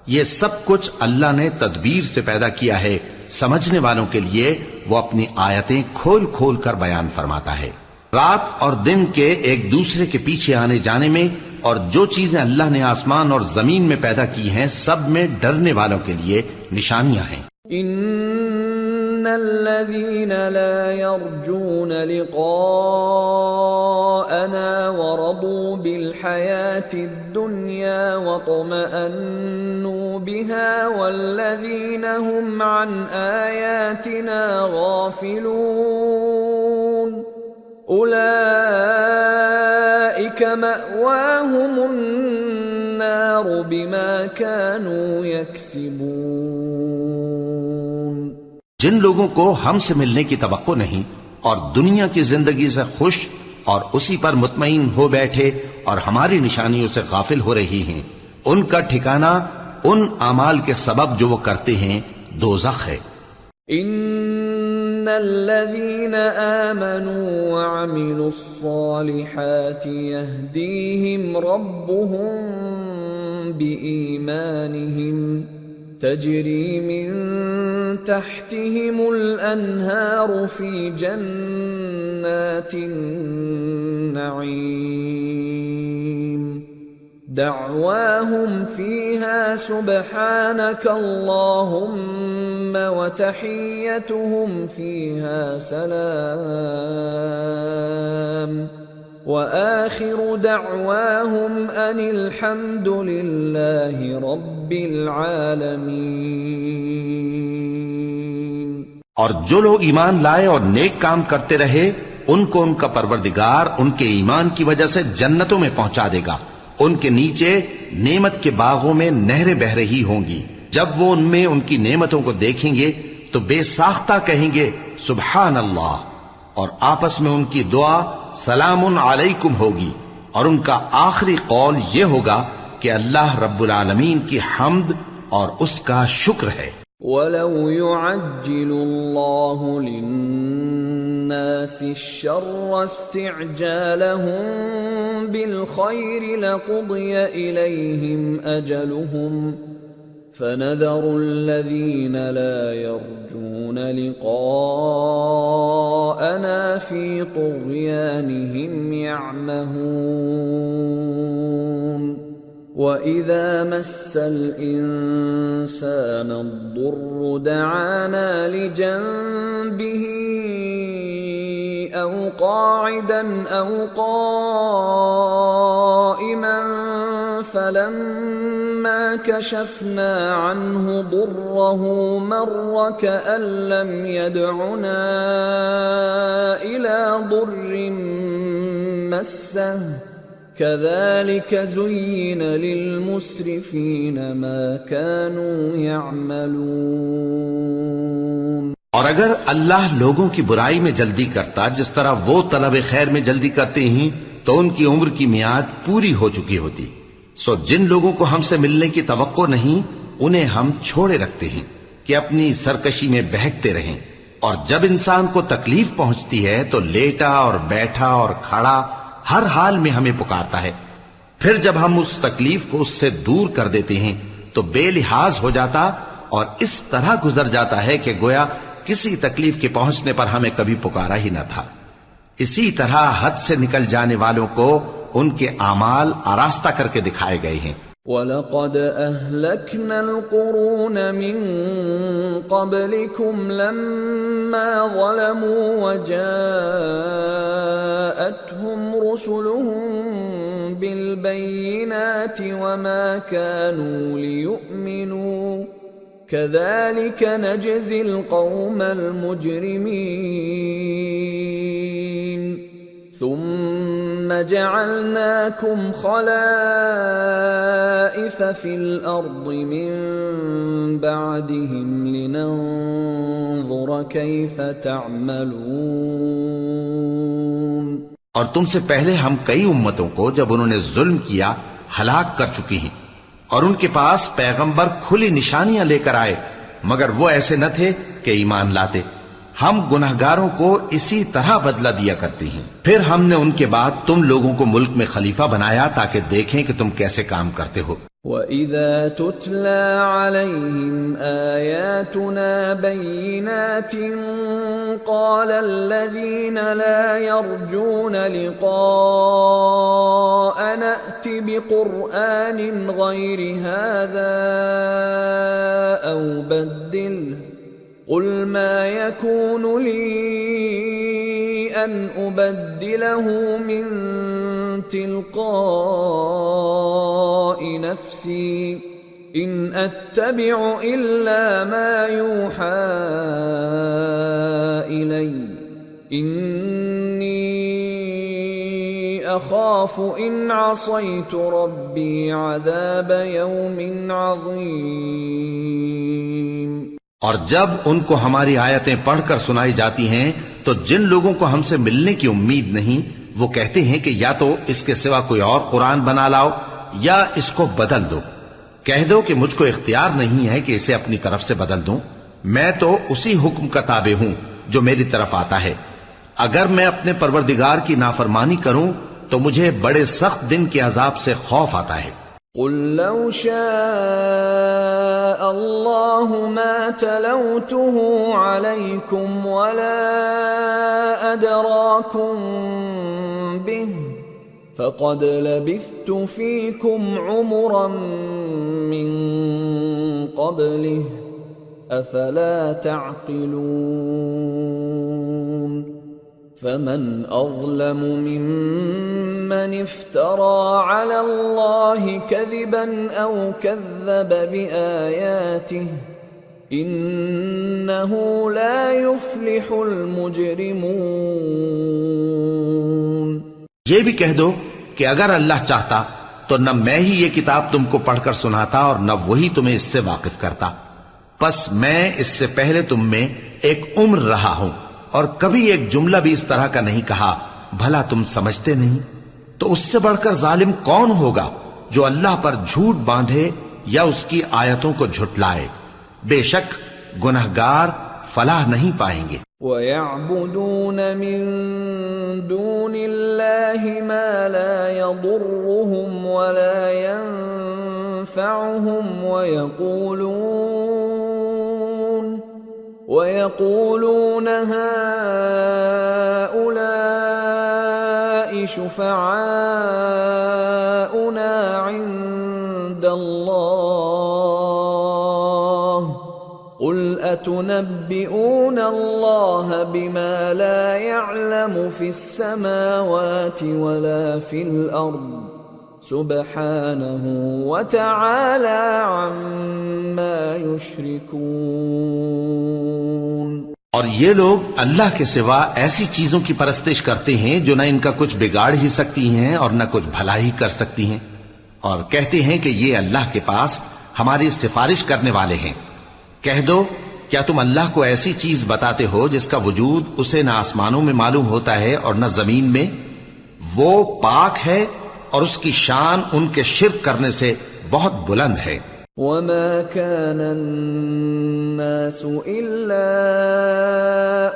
S2: یہ سب کچھ اللہ نے تدبیر سے پیدا کیا ہے، سمجھنے والوں کے لیے وہ اپنی آیتیں کھول کھول کر بیان فرماتا ہے۔ رات اور دن کے ایک دوسرے کے پیچھے آنے جانے میں اور جو چیزیں اللہ نے آسمان اور زمین میں پیدا کی ہیں سب میں ڈرنے والوں کے لیے نشانیاں ہیں۔
S1: ان الذين لا يرجون لقاءنا ورضوا بالحياة الدنيا واطمأنوا بها والذين هم عن آياتنا غافلون أولئك مأواهم النار بما كانوا يكسبون۔
S2: جن لوگوں کو ہم سے ملنے کی توقع نہیں اور دنیا کی زندگی سے خوش اور اسی پر مطمئن ہو بیٹھے اور ہماری نشانیوں سے غافل ہو رہی ہیں، ان کا ٹھکانہ ان اعمال کے سبب جو وہ کرتے ہیں دوزخ ہے۔
S1: ان الذين آمنوا وعملوا الصالحات يهديهم ربهم بإيمانهم تجري من تحتهم الأنهار في جنات النعيم دعواهم فيها سبحانك اللهم وتحيتهم فيها سلام وآخر دعواهم أن الحمد لله رب العالمين۔
S2: اور جو لوگ ایمان لائے اور نیک کام کرتے رہے ان کو ان کا پروردگار ان کے ایمان کی وجہ سے جنتوں میں پہنچا دے گا، ان کے نیچے نعمت کے باغوں میں نہریں بہ رہی ہوں گی، جب وہ ان میں ان کی نعمتوں کو دیکھیں گے تو بے ساختہ کہیں گے سبحان اللہ، اور آپس میں ان کی دعا سلام علیکم ہوگی، اور ان کا آخری قول یہ ہوگا کہ اللہ رب العالمین کی حمد اور اس کا شکر ہے۔
S1: وَلَوْ يُعَجِّلُ اللَّهُ لِلنَّاسِ الشَّرَّ اسْتِعْجَالَهُم بِالْخَيْرِ لَقُضِيَ إِلَيْهِمْ أَجَلُهُمْ فَنَذَرُ الَّذِينَ لَا يَرْجُونَ لِقَاءَنَا فِي طُغْيَانِهِمْ يَعْمَهُونَ وَإِذَا مَسَّ الْإِنسَانَ الضُّرُّ دَعَانَا لِجَنبِهِ أَوْ قَاعِدًا أَوْ قَائِمًا فَلَمَّا كَشَفْنَا عَنْهُ ضُرَّهُ مَرَّ كَأَن لَّمْ يَدْعُنَا إِلَى ضُرٍّ مَّسَّهُ كَذَلِكَ زُيِّنَ لِلْمُسْرِفِينَ مَا كَانُوا يَعْمَلُونَ۔
S2: اور اگر اللہ لوگوں کی برائی میں جلدی کرتا جس طرح وہ طلب خیر میں جلدی کرتے ہیں تو ان کی عمر کی میعاد پوری ہو چکی ہوتی. سو جن لوگوں کو ہم سے ملنے کی توقع نہیں انہیں ہم چھوڑے رکھتے ہیں کہ اپنی سرکشی میں بہکتے رہیں. اور جب انسان کو تکلیف پہنچتی ہے تو لیٹا اور بیٹھا اور کھڑا ہر حال میں ہمیں پکارتا ہے. پھر جب ہم اس تکلیف کو اس سے دور کر دیتے ہیں تو بے لحاظ ہو جاتا اور اس طرح گزر جاتا ہے کہ گویا کسی تکلیف کے پہنچنے پر ہمیں کبھی پکارا ہی نہ تھا. اسی طرح حد سے نکل جانے والوں کو ان کے اعمال آراستہ کر کے دکھائے گئے ہیں.
S1: وَلَقَدْ أَهْلَكْنَا الْقُرُونَ مِنْ قَبْلِكُمْ لَمَّا ظَلَمُوا وَجَاءَتْهُمْ رُسُلُهُم بِالْبَيِّنَاتِ وَمَا كَانُوا لِيُؤْمِنُوا كَذَلِكَ نَجْزِي الْقَوْمَ الْمُجْرِمِينَ ثُمَّ جَعَلْنَاكُمْ خَلَائِفَ فِي الْأَرْضِ مِنْ بَعْدِهِمْ لِنَنْظُرَ كَيْفَ تَعْمَلُونَ.
S2: اور تم سے پہلے ہم کئی امتوں کو جب انہوں نے ظلم کیا ہلاک کر چکی ہیں اور ان کے پاس پیغمبر کھلی نشانیاں لے کر آئے مگر وہ ایسے نہ تھے کہ ایمان لاتے. ہم گنہگاروں کو اسی طرح بدلہ دیا کرتے ہیں. پھر ہم نے ان کے بعد تم لوگوں کو ملک میں خلیفہ بنایا تاکہ دیکھیں کہ تم کیسے کام کرتے ہو.
S1: وَإِذَا تُتْلَى عَلَيْهِمْ آيَاتُنَا بَيِّنَاتٍ قَالَ الَّذِينَ لَا يَرْجُونَ لِقَاءَنَا ائْتِ بِقُرْآنٍ غَيْرِ هَذَا أَوْ بَدِّلْهُ قُلْ مَا يَكُونُ لِي أَنْ أُبَدِّلَهُ مِنْ تِلْقَاءِ نَفْسِي إِنْ أَتَّبِعُ إِلَّا مَا يُوحَى إِلَيَّ إِنِّي أَخَافُ إِنْ عَصَيْتُ رَبِّي عَذَابَ يَوْمٍ عَظِيمٍ.
S2: اور جب ان کو ہماری آیتیں پڑھ کر سنائی جاتی ہیں تو جن لوگوں کو ہم سے ملنے کی امید نہیں وہ کہتے ہیں کہ یا تو اس کے سوا کوئی اور قرآن بنا لاؤ یا اس کو بدل دو. کہہ دو کہ مجھ کو اختیار نہیں ہے کہ اسے اپنی طرف سے بدل دوں. میں تو اسی حکم کا تابع ہوں جو میری طرف آتا ہے. اگر میں اپنے پروردگار کی نافرمانی کروں تو مجھے بڑے سخت دن کے عذاب سے خوف آتا ہے.
S1: قُلْ لَوْ شَاءَ اللَّهُ مَا تَلَوْتُهُ عَلَيْكُمْ وَلَا أَدْرَاكُمْ بِهِ فَقَدْ لَبِثْتُ فِيكُمْ عُمُرًا مِّن قَبْلِهِ أَفَلَا تَعْقِلُونَ. فَمَنْ أَظْلَمُ مِمَّنِ افْتَرَى عَلَى اللَّهِ كَذِبًا أَوْ كَذَّبَ بِآيَاتِهِ إِنَّهُ لَا يُفْلِحُ الْمُجْرِمُونَ.
S2: یہ بھی کہہ دو کہ اگر اللہ چاہتا تو نہ میں ہی یہ کتاب تم کو پڑھ کر سناتا اور نہ وہی تمہیں اس سے واقف کرتا. پس میں اس سے پہلے تم میں ایک عمر رہا ہوں اور کبھی ایک جملہ بھی اس طرح کا نہیں کہا. بھلا تم سمجھتے نہیں؟ تو اس سے بڑھ کر ظالم کون ہوگا جو اللہ پر جھوٹ باندھے یا اس کی آیتوں کو جھٹلائے. بے شک گنہگار فلاح نہیں پائیں گے.
S1: وَيَعْبُدُونَ مِن دُونِ اللَّهِ مَا لَا يَضُرُّهُمْ وَلَا يَنفَعُهُمْ وَيَقُولُونَ هَؤُلَاءِ شُفَعَاؤُنَا عِندَ اللَّهِ قُلْ أَتُنَبِّئُونَ اللَّهَ بِمَا لَا يَعْلَمُ فِي السَّمَاوَاتِ وَلَا فِي الْأَرْضِ سُبْحَانَهُ وَتَعَالَى عَمَّا يُشْرِكُونَ.
S2: اور یہ لوگ اللہ کے سوا ایسی چیزوں کی پرستش کرتے ہیں جو نہ ان کا کچھ بگاڑ ہی سکتی ہیں اور نہ کچھ بھلا ہی کر سکتی ہیں، اور کہتے ہیں کہ یہ اللہ کے پاس ہماری سفارش کرنے والے ہیں. کہہ دو کیا تم اللہ کو ایسی چیز بتاتے ہو جس کا وجود اسے نہ آسمانوں میں معلوم ہوتا ہے اور نہ زمین میں؟ وہ پاک ہے اور اس کی شان ان کے شرک کرنے سے بہت بلند ہے۔
S1: وما كان الناس إلا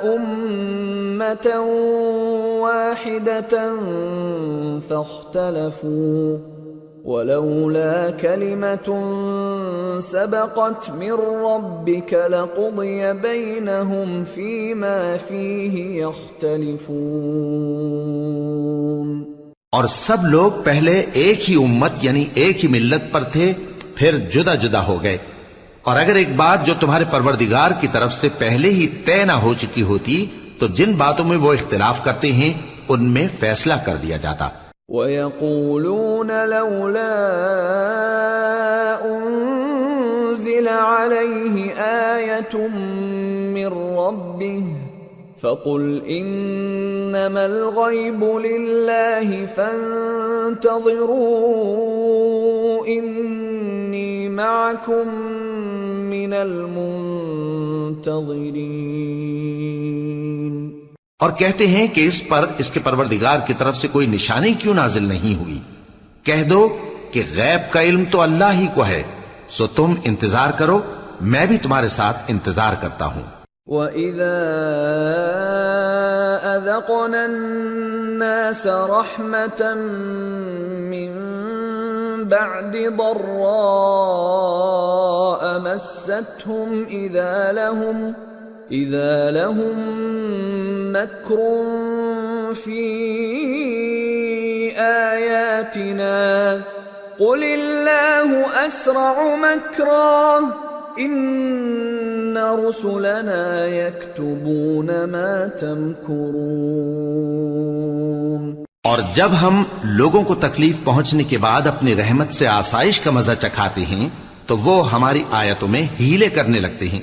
S1: أمة واحدة فاختلفوا ولولا كلمة سبقت من ربك لقضي بينهم فيما فيه يختلفون۔
S2: اور سب لوگ پہلے ایک ہی امت یعنی ایک ہی ملت پر تھے، پھر جدا جدا ہو گئے، اور اگر ایک بات جو تمہارے پروردگار کی طرف سے پہلے ہی طے نہ ہو چکی ہوتی تو جن باتوں میں وہ اختلاف کرتے ہیں ان میں فیصلہ کر دیا جاتا۔
S1: وَيَقُولُونَ لَوْلَا أُنزِلَ عَلَيْهِ آيَةٌ مِّن رَّبِّهِ فَقُلْ إِنَّمَا الْغَيْبُ لِلَّهِ فَانتَظِرُوا إِنِّي مَعَكُمْ مِنَ الْمُنتَظِرِينَ۔
S2: اور کہتے ہیں کہ اس پر اس کے پروردگار کی طرف سے کوئی نشانی کیوں نازل نہیں ہوئی؟ کہہ دو کہ غیب کا علم تو اللہ ہی کو ہے، سو تم انتظار کرو، میں بھی تمہارے ساتھ انتظار کرتا ہوں۔
S1: وَإِذَا أَذَقْنَا النَّاسَ رَحْمَةً مِّن بَعْدِ ضَرَّاءَ مَسَّتْهُمْ إِذَا لَهُم مَّكْرٌ فِي آيَاتِنَا قُلِ اللَّهُ أَسْرَعُ مَكْرًا إِنَّ رُسُلَنَا يَكْتُبُونَ مَا تَمْكُرُونَ۔
S2: اور جب ہم لوگوں کو تکلیف پہنچنے کے بعد اپنی رحمت سے آسائش کا مزہ چکھاتے ہیں تو وہ ہماری آیتوں میں ہیلے کرنے لگتے ہیں۔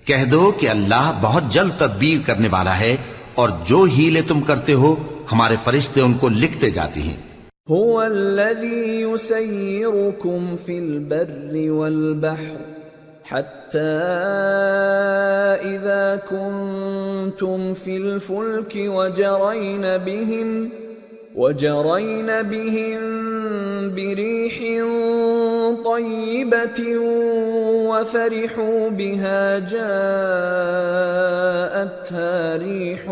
S2: کہہ دو کہ اللہ بہت جلد تدبیر کرنے والا ہے، اور جو ہیلے تم کرتے ہو ہمارے فرشتے ان کو لکھتے جاتے ہیں۔
S1: هو الذي يسيركم في البر والبحر حتى إذا كنتم في الفلك وجرين بهم بريح طيبة وفرحوا بها جاءتها ريح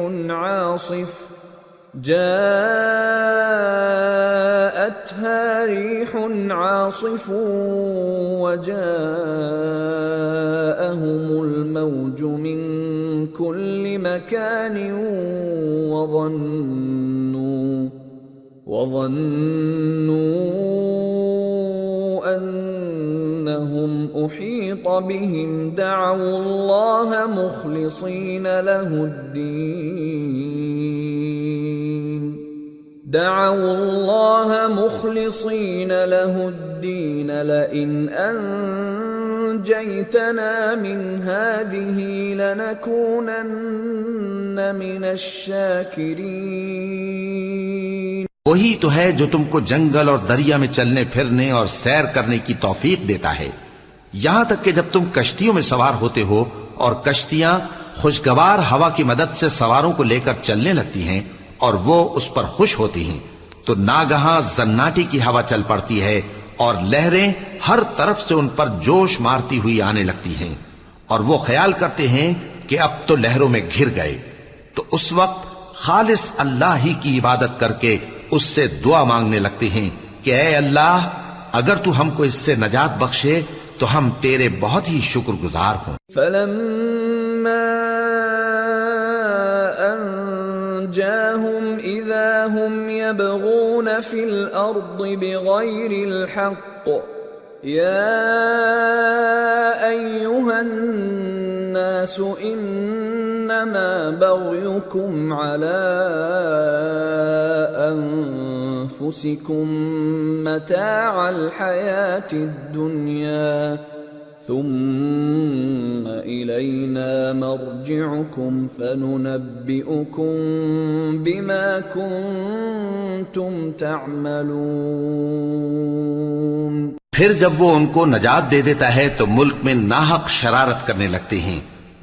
S1: عاصف وجاءهم الموج من كل مكان وظنوا أنهم أحيط بهم دعوا الله مخلصين له الدين لئن أنجيتنا من هذه لنكونن من الشاكرين۔
S2: وہی تو ہے جو تم کو جنگل اور دریا میں چلنے پھرنے اور سیر کرنے کی توفیق دیتا ہے، یہاں تک کہ جب تم کشتیوں میں سوار ہوتے ہو اور کشتیاں خوشگوار ہوا کی مدد سے سواروں کو لے کر چلنے لگتی ہیں اور وہ اس پر خوش ہوتی ہیں، تو ناگہاں زناٹی کی ہوا چل پڑتی ہے اور لہریں ہر طرف سے ان پر جوش مارتی ہوئی آنے لگتی ہیں، اور وہ خیال کرتے ہیں کہ اب تو لہروں میں گھر گئے، تو اس وقت خالص اللہ ہی کی عبادت کر کے اس سے دعا مانگنے لگتے ہیں کہ اے اللہ، اگر تو ہم کو اس سے نجات بخشے تو ہم تیرے بہت ہی شکر گزار ہوں۔
S1: فَلَمَّا أَنْجَاهُمْ إِذَا هُمْ يَبْغُونَ فِي الْأَرْضِ بِغَيْرِ الْحَقِّ يَا أَيُّهَا النَّاسُ إِنَّمَا بَغْيُكُمْ عَلَى أَنفُسِكُمْ مَتَاعَ الْحَيَاةِ الدُّنْيَا ثُمَّ إِلَيْنَا مَرْجِعُكُمْ فَنُنَبِّئُكُمْ بِمَا كُنْتُمْ تَعْمَلُونَ۔
S2: پھر جب وہ ان کو نجات دے دیتا ہے تو ملک میں ناحق شرارت کرنے لگتے ہیں،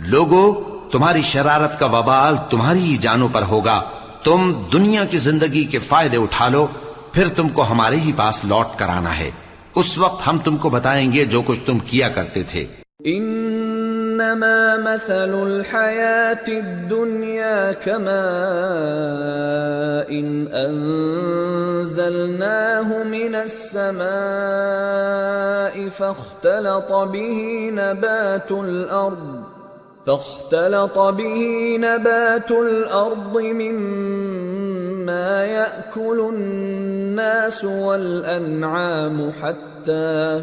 S2: لوگو تمہاری شرارت کا وبال تمہاری ہی جانوں پر ہوگا. تم دنیا کی زندگی کے فائدے اٹھا لو، پھر تم کو ہمارے ہی پاس لوٹ کر آنا ہے. اس وقت ہم تم کو بتائیں گے جو کچھ تم کیا کرتے تھے.
S1: انما مثل الحیات الدنیا كماء انزلناه من السماء فاختلط به نبات الأرض مما يأكل الناس والأنعام حتى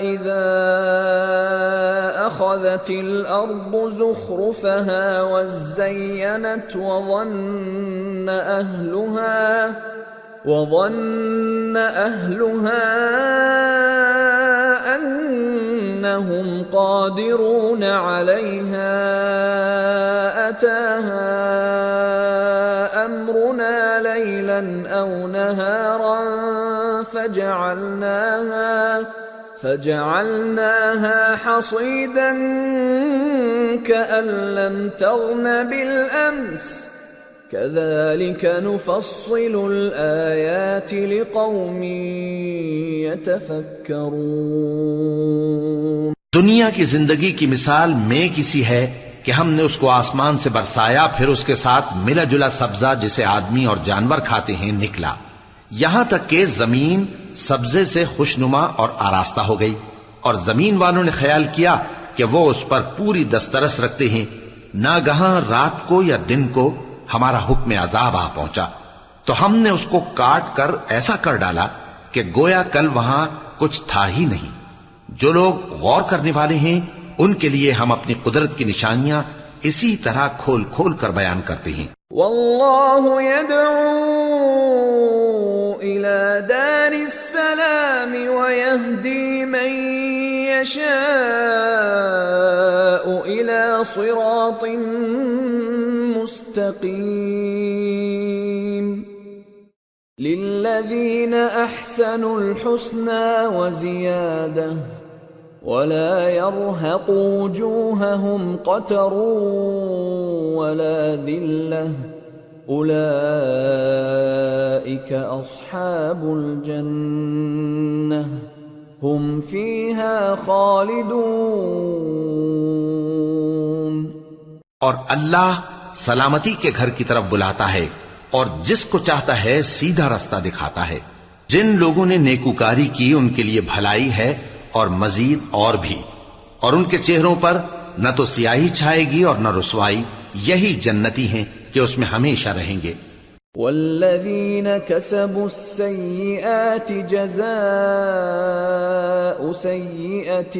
S1: إذا أخذت الأرض زخرفها وزينت وظن أهلها أنهم قادرون عليها أتاها أمرنا ليلا أو نهارا فجعلناها حصيدا كأن لم تغن بالأمس كذلك نفصل الآيات لقوم يتفكرون.
S2: دنیا کی زندگی کی مثال میں کسی ہے کہ ہم نے اس کو آسمان سے برسایا، پھر اس کے ساتھ ملا جلا سبزہ جسے آدمی اور جانور کھاتے ہیں نکلا، یہاں تک کہ زمین سبزے سے خوشنما اور آراستہ ہو گئی، اور زمین والوں نے خیال کیا کہ وہ اس پر پوری دسترس رکھتے ہیں. ناگہاں رات کو یا دن کو ہمارا حکم عذاب آ پہنچا تو ہم نے اس کو کاٹ کر ایسا کر ڈالا کہ گویا کل وہاں کچھ تھا ہی نہیں. جو لوگ غور کرنے والے ہیں ان کے لیے ہم اپنی قدرت کی نشانیاں اسی طرح کھول کھول کر بیان کرتے ہیں.
S1: واللہ يدعو الى دار السلام ويهدي من يشاء الى صراط مستقيم. للذين احسنوا الحسنى وزيادة ولا يرهق وجوههم قتر ولا ذلة أولئك أصحاب الجنة هم فيها خالدون.
S2: اور اللہ سلامتی کے گھر کی طرف بلاتا ہے اور جس کو چاہتا ہے سیدھا رستہ دکھاتا ہے. جن لوگوں نے نیکوکاری کی ان کے لیے بھلائی ہے اور مزید اور بھی، اور ان کے چہروں پر نہ تو سیاہی چھائے گی اور نہ رسوائی. یہی جنتی ہیں کہ اس میں ہمیشہ رہیں گے.
S1: والذین كسبوا السیئات جزاء سیئة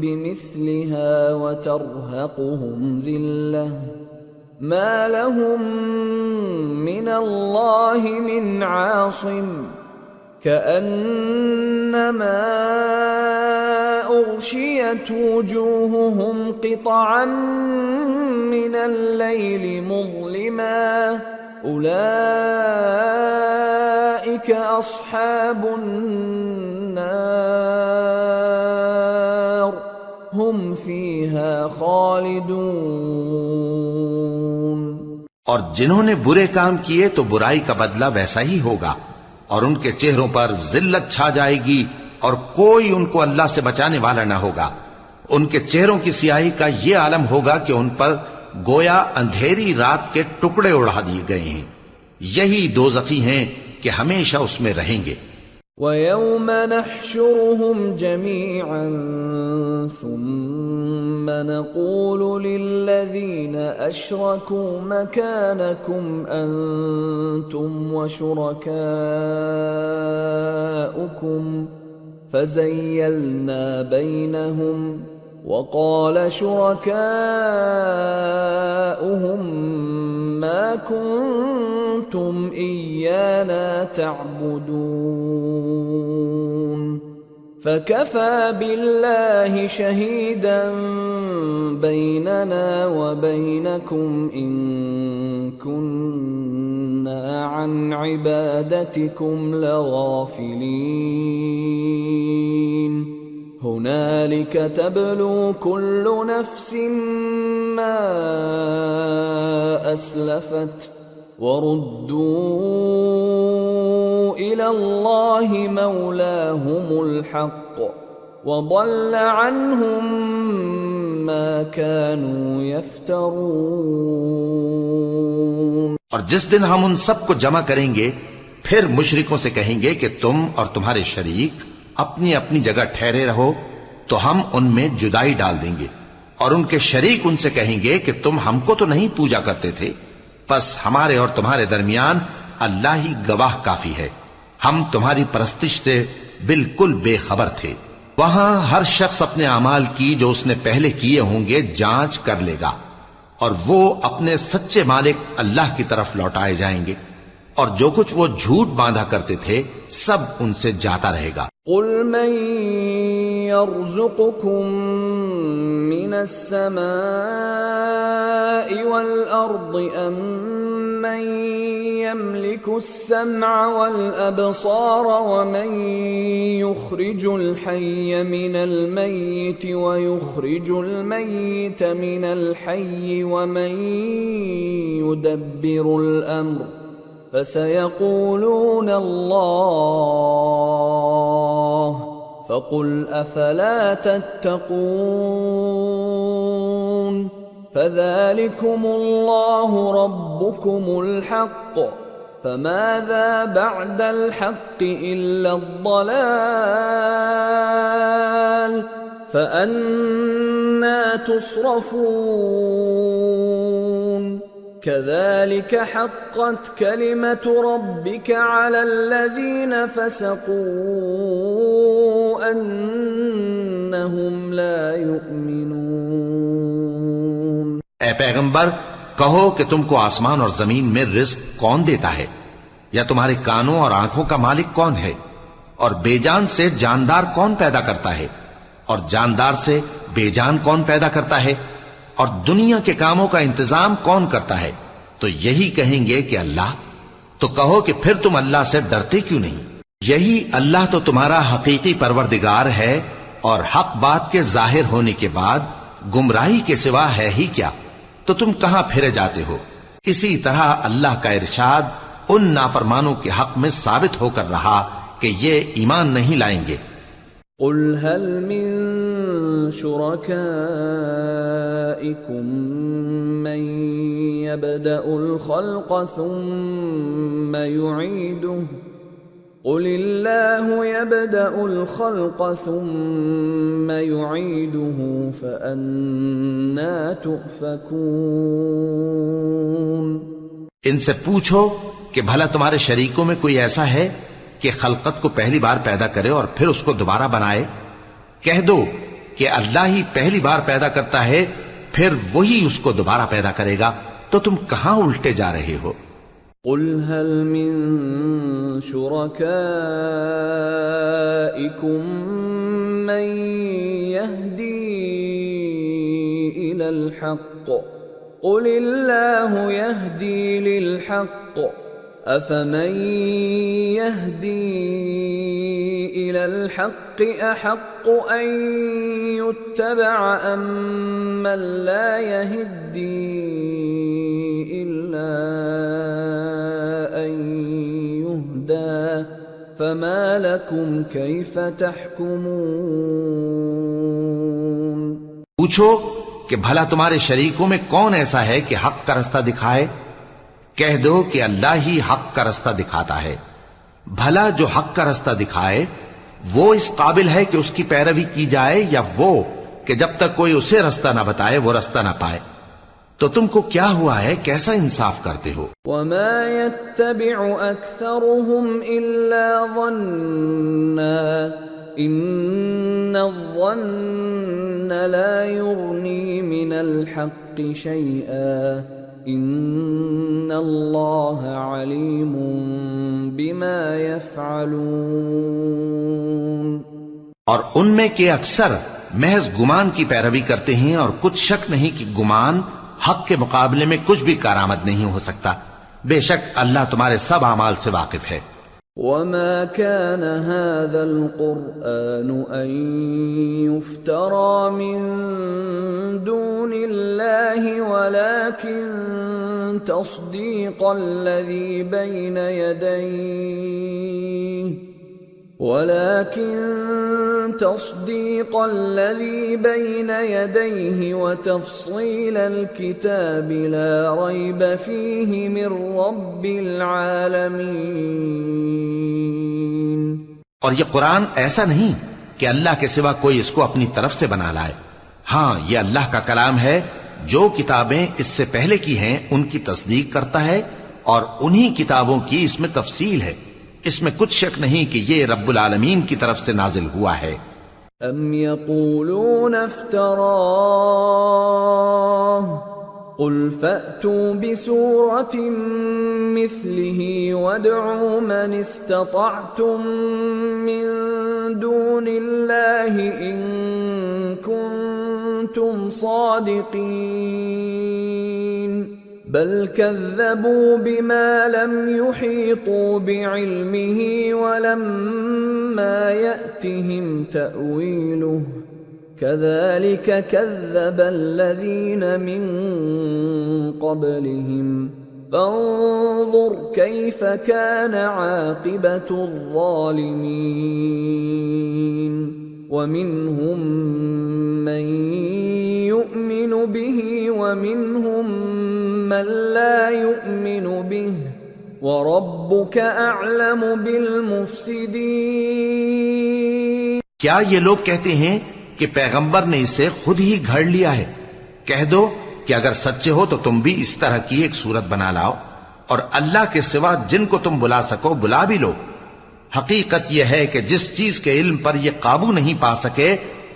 S1: بمثلها وترهقهم ذلة ما لهم من الله من عاصم كأنما أغشيت وجوههم قطعا من الليل مظلما أولئك أصحاب النار هم فيها خالدون.
S2: اور جنہوں نے برے کام کیے تو برائی کا بدلہ ویسا ہی ہوگا، اور ان کے چہروں پر ذلت چھا جائے گی اور کوئی ان کو اللہ سے بچانے والا نہ ہوگا. ان کے چہروں کی سیاہی کا یہ عالم ہوگا کہ ان پر گویا اندھیری رات کے ٹکڑے اڑا دیے گئے ہیں. یہی دوزخی ہیں کہ ہمیشہ اس میں رہیں گے.
S1: وَيَوْمَ نَحْشُرُهُمْ جَمِيعًا ثُمَّ نَقُولُ لِلَّذِينَ أَشْرَكُوا مَكَانَكُمْ أَنْتُمْ وَشُرَكَاؤُكُمْ فَزَيَّلْنَا بَيْنَهُمْ وَقَالَ شُرَكَاؤُهُمْ مَا كُنْتُمْ إِيَّانَا تَعْبُدُونَ فَكَفَى بِاللَّهِ شَهِيدًا بَيْنَنَا وَبَيْنَكُمْ إِن كُنَّا عَنْ عِبَادَتِكُمْ لَغَافِلِينَ. هنالك تبلو كل نفس ما أسلفت وردوا إلى الله مولاهم الحق وضل عنهم ما كانوا يفترون۔
S2: اور جس دن ہم ان سب کو جمع کریں گے پھر مشرکوں سے کہیں گے کہ تم اور تمہارے شریک اپنی اپنی جگہ ٹھہرے رہو تو ہم ان میں جدائی ڈال دیں گے، اور ان کے شریک ان سے کہیں گے کہ تم ہم کو تو نہیں پوجا کرتے تھے، پس ہمارے اور تمہارے درمیان اللہ ہی گواہ کافی ہے، ہم تمہاری پرستش سے بالکل بے خبر تھے۔ وہاں ہر شخص اپنے اعمال کی جو اس نے پہلے کیے ہوں گے جانچ کر لے گا، اور وہ اپنے سچے مالک اللہ کی طرف لوٹائے جائیں گے، اور جو کچھ وہ جھوٹ باندھا کرتے تھے سب ان سے جاتا رہے گا۔
S1: قل من يرزقكم من السماء والأرض أم من يملك السمع والأبصار ومن يخرج الحي من الميت ويخرج الميت من الحي ومن يدبر الأمر فسيقولون الله فقل أفلا تتقون فذلكم الله ربكم الحق فماذا بعد الحق إلا الضلال فأنى تصرفون كذلك حقت كلمة ربك على الذين فسقوا أنهم لا يؤمنون۔
S2: اے پیغمبر کہو کہ تم کو آسمان اور زمین میں رزق کون دیتا ہے، یا تمہارے کانوں اور آنکھوں کا مالک کون ہے، اور بے جان سے جاندار کون پیدا کرتا ہے، اور جاندار سے بے جان کون پیدا کرتا ہے، اور دنیا کے کاموں کا انتظام کون کرتا ہے؟ تو یہی کہیں گے کہ اللہ۔ تو کہو کہ پھر تم اللہ سے ڈرتے کیوں نہیں؟ یہی اللہ تو تمہارا حقیقی پروردگار ہے، اور حق بات کے ظاہر ہونے کے بعد گمراہی کے سوا ہے ہی کیا؟ تو تم کہاں پھرے جاتے ہو؟ اسی طرح اللہ کا ارشاد ان نافرمانوں کے حق میں ثابت ہو کر رہا کہ یہ ایمان نہیں لائیں گے۔
S1: قل هل من شركائكم من يبدأ الخلق ثم يعيده قل الله يبدأ الخلق ثم يعيده فأنى تؤفكون۔
S2: ان سے پوچھو کہ بھلا تمہارے شریکوں میں کوئی ایسا ہے کہ خلقت کو پہلی بار پیدا کرے اور پھر اس کو دوبارہ بنائے؟ کہہ دو کہ اللہ ہی پہلی بار پیدا کرتا ہے پھر وہی اس کو دوبارہ پیدا کرے گا، تو تم کہاں الٹے جا رہے ہو؟
S1: قل هل من شركائكم من يهدي إلى الحق قل الله يهدي للحق أفمن يهدي إلى الحق أحق أن يتبع أم من لا يهدي إلا أن يهدى فما لكم كيف تحكمون۔
S2: پوچھو کہ بھلا تمہارے شریکوں میں کون ایسا ہے کہ حق کا رستہ دکھائے؟ کہہ دو کہ اللہ ہی حق کا رستہ دکھاتا ہے۔ بھلا جو حق کا رستہ دکھائے وہ اس قابل ہے کہ اس کی پیروی کی جائے، یا وہ کہ جب تک کوئی اسے رستہ نہ بتائے وہ رستہ نہ پائے؟ تو تم کو کیا ہوا ہے، کیسا انصاف کرتے ہو؟
S1: وما يتبع أكثرهم إلا ظنا إن الظن لا يغني من الحق شيئا ان اللہ علیم بما یفعلون۔
S2: اور ان میں کے اکثر محض گمان کی پیروی کرتے ہیں، اور کچھ شک نہیں کہ گمان حق کے مقابلے میں کچھ بھی کارآمد نہیں ہو سکتا۔ بے شک اللہ تمہارے سب اعمال سے واقف ہے۔
S1: وما كان هذا القرآن أن يفترى من دون الله ولكن تصديق الذي بين يديه وتفصيل الكتاب لا ريب فيه من رب العالمين.
S2: اور یہ قرآن ایسا نہیں کہ اللہ کے سوا کوئی اس کو اپنی طرف سے بنا لائے. ہاں یہ اللہ کا کلام ہے. جو کتابیں اس سے پہلے کی ہیں ان کی تصدیق کرتا ہے اور انہی کتابوں کی اس میں تفصیل ہے. اس میں کچھ شک نہیں کہ یہ رب العالمین کی طرف سے نازل ہوا ہے.
S1: ام یقولون افتراہ قل فأتوا بسورة مثله وادعوا من استطعتم من دون الله إن كنتم صادقين بل كذبوا بما لم يحيطوا بعلمه ولما يأتهم تأويله كذلك كذب الذين من قبلهم فانظر كيف كان عاقبة الظالمين ومنهم من يؤمن به ومنهم من لا يؤمن به وَرَبُّكَ أَعْلَمُ بِالْمُفْسِدِينَ.
S2: کیا یہ لوگ کہتے ہیں کہ پیغمبر نے اسے خود ہی گھڑ لیا ہے؟ کہہ دو کہ اگر سچے ہو تو تم بھی اس طرح کی ایک صورت بنا لاؤ اور اللہ کے سوا جن کو تم بلا سکو بلا بھی لو. حقیقت یہ ہے کہ جس چیز کے علم پر یہ قابو نہیں پا سکے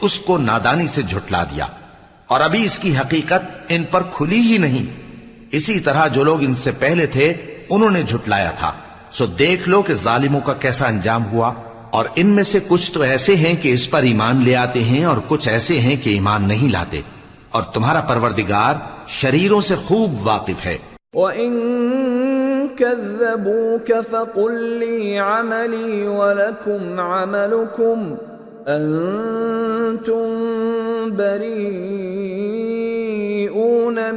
S2: اس کو نادانی سے جھٹلا دیا اور ابھی اس کی حقیقت ان پر کھلی ہی نہیں. اسی طرح جو لوگ ان سے پہلے تھے انہوں نے جھٹلایا تھا. سو دیکھ لو کہ ظالموں کا کیسا انجام ہوا. اور ان میں سے کچھ تو ایسے ہیں کہ اس پر ایمان لے آتے ہیں اور کچھ ایسے ہیں کہ ایمان نہیں لاتے. اور تمہارا پروردگار شریروں سے خوب واقف ہے.
S1: وَإِن كَذَّبُوكَ فَقُل لِّي عَمَلِي وَلَكُمْ عَمَلُكُمْ أَنتُم بَرِيئُونَ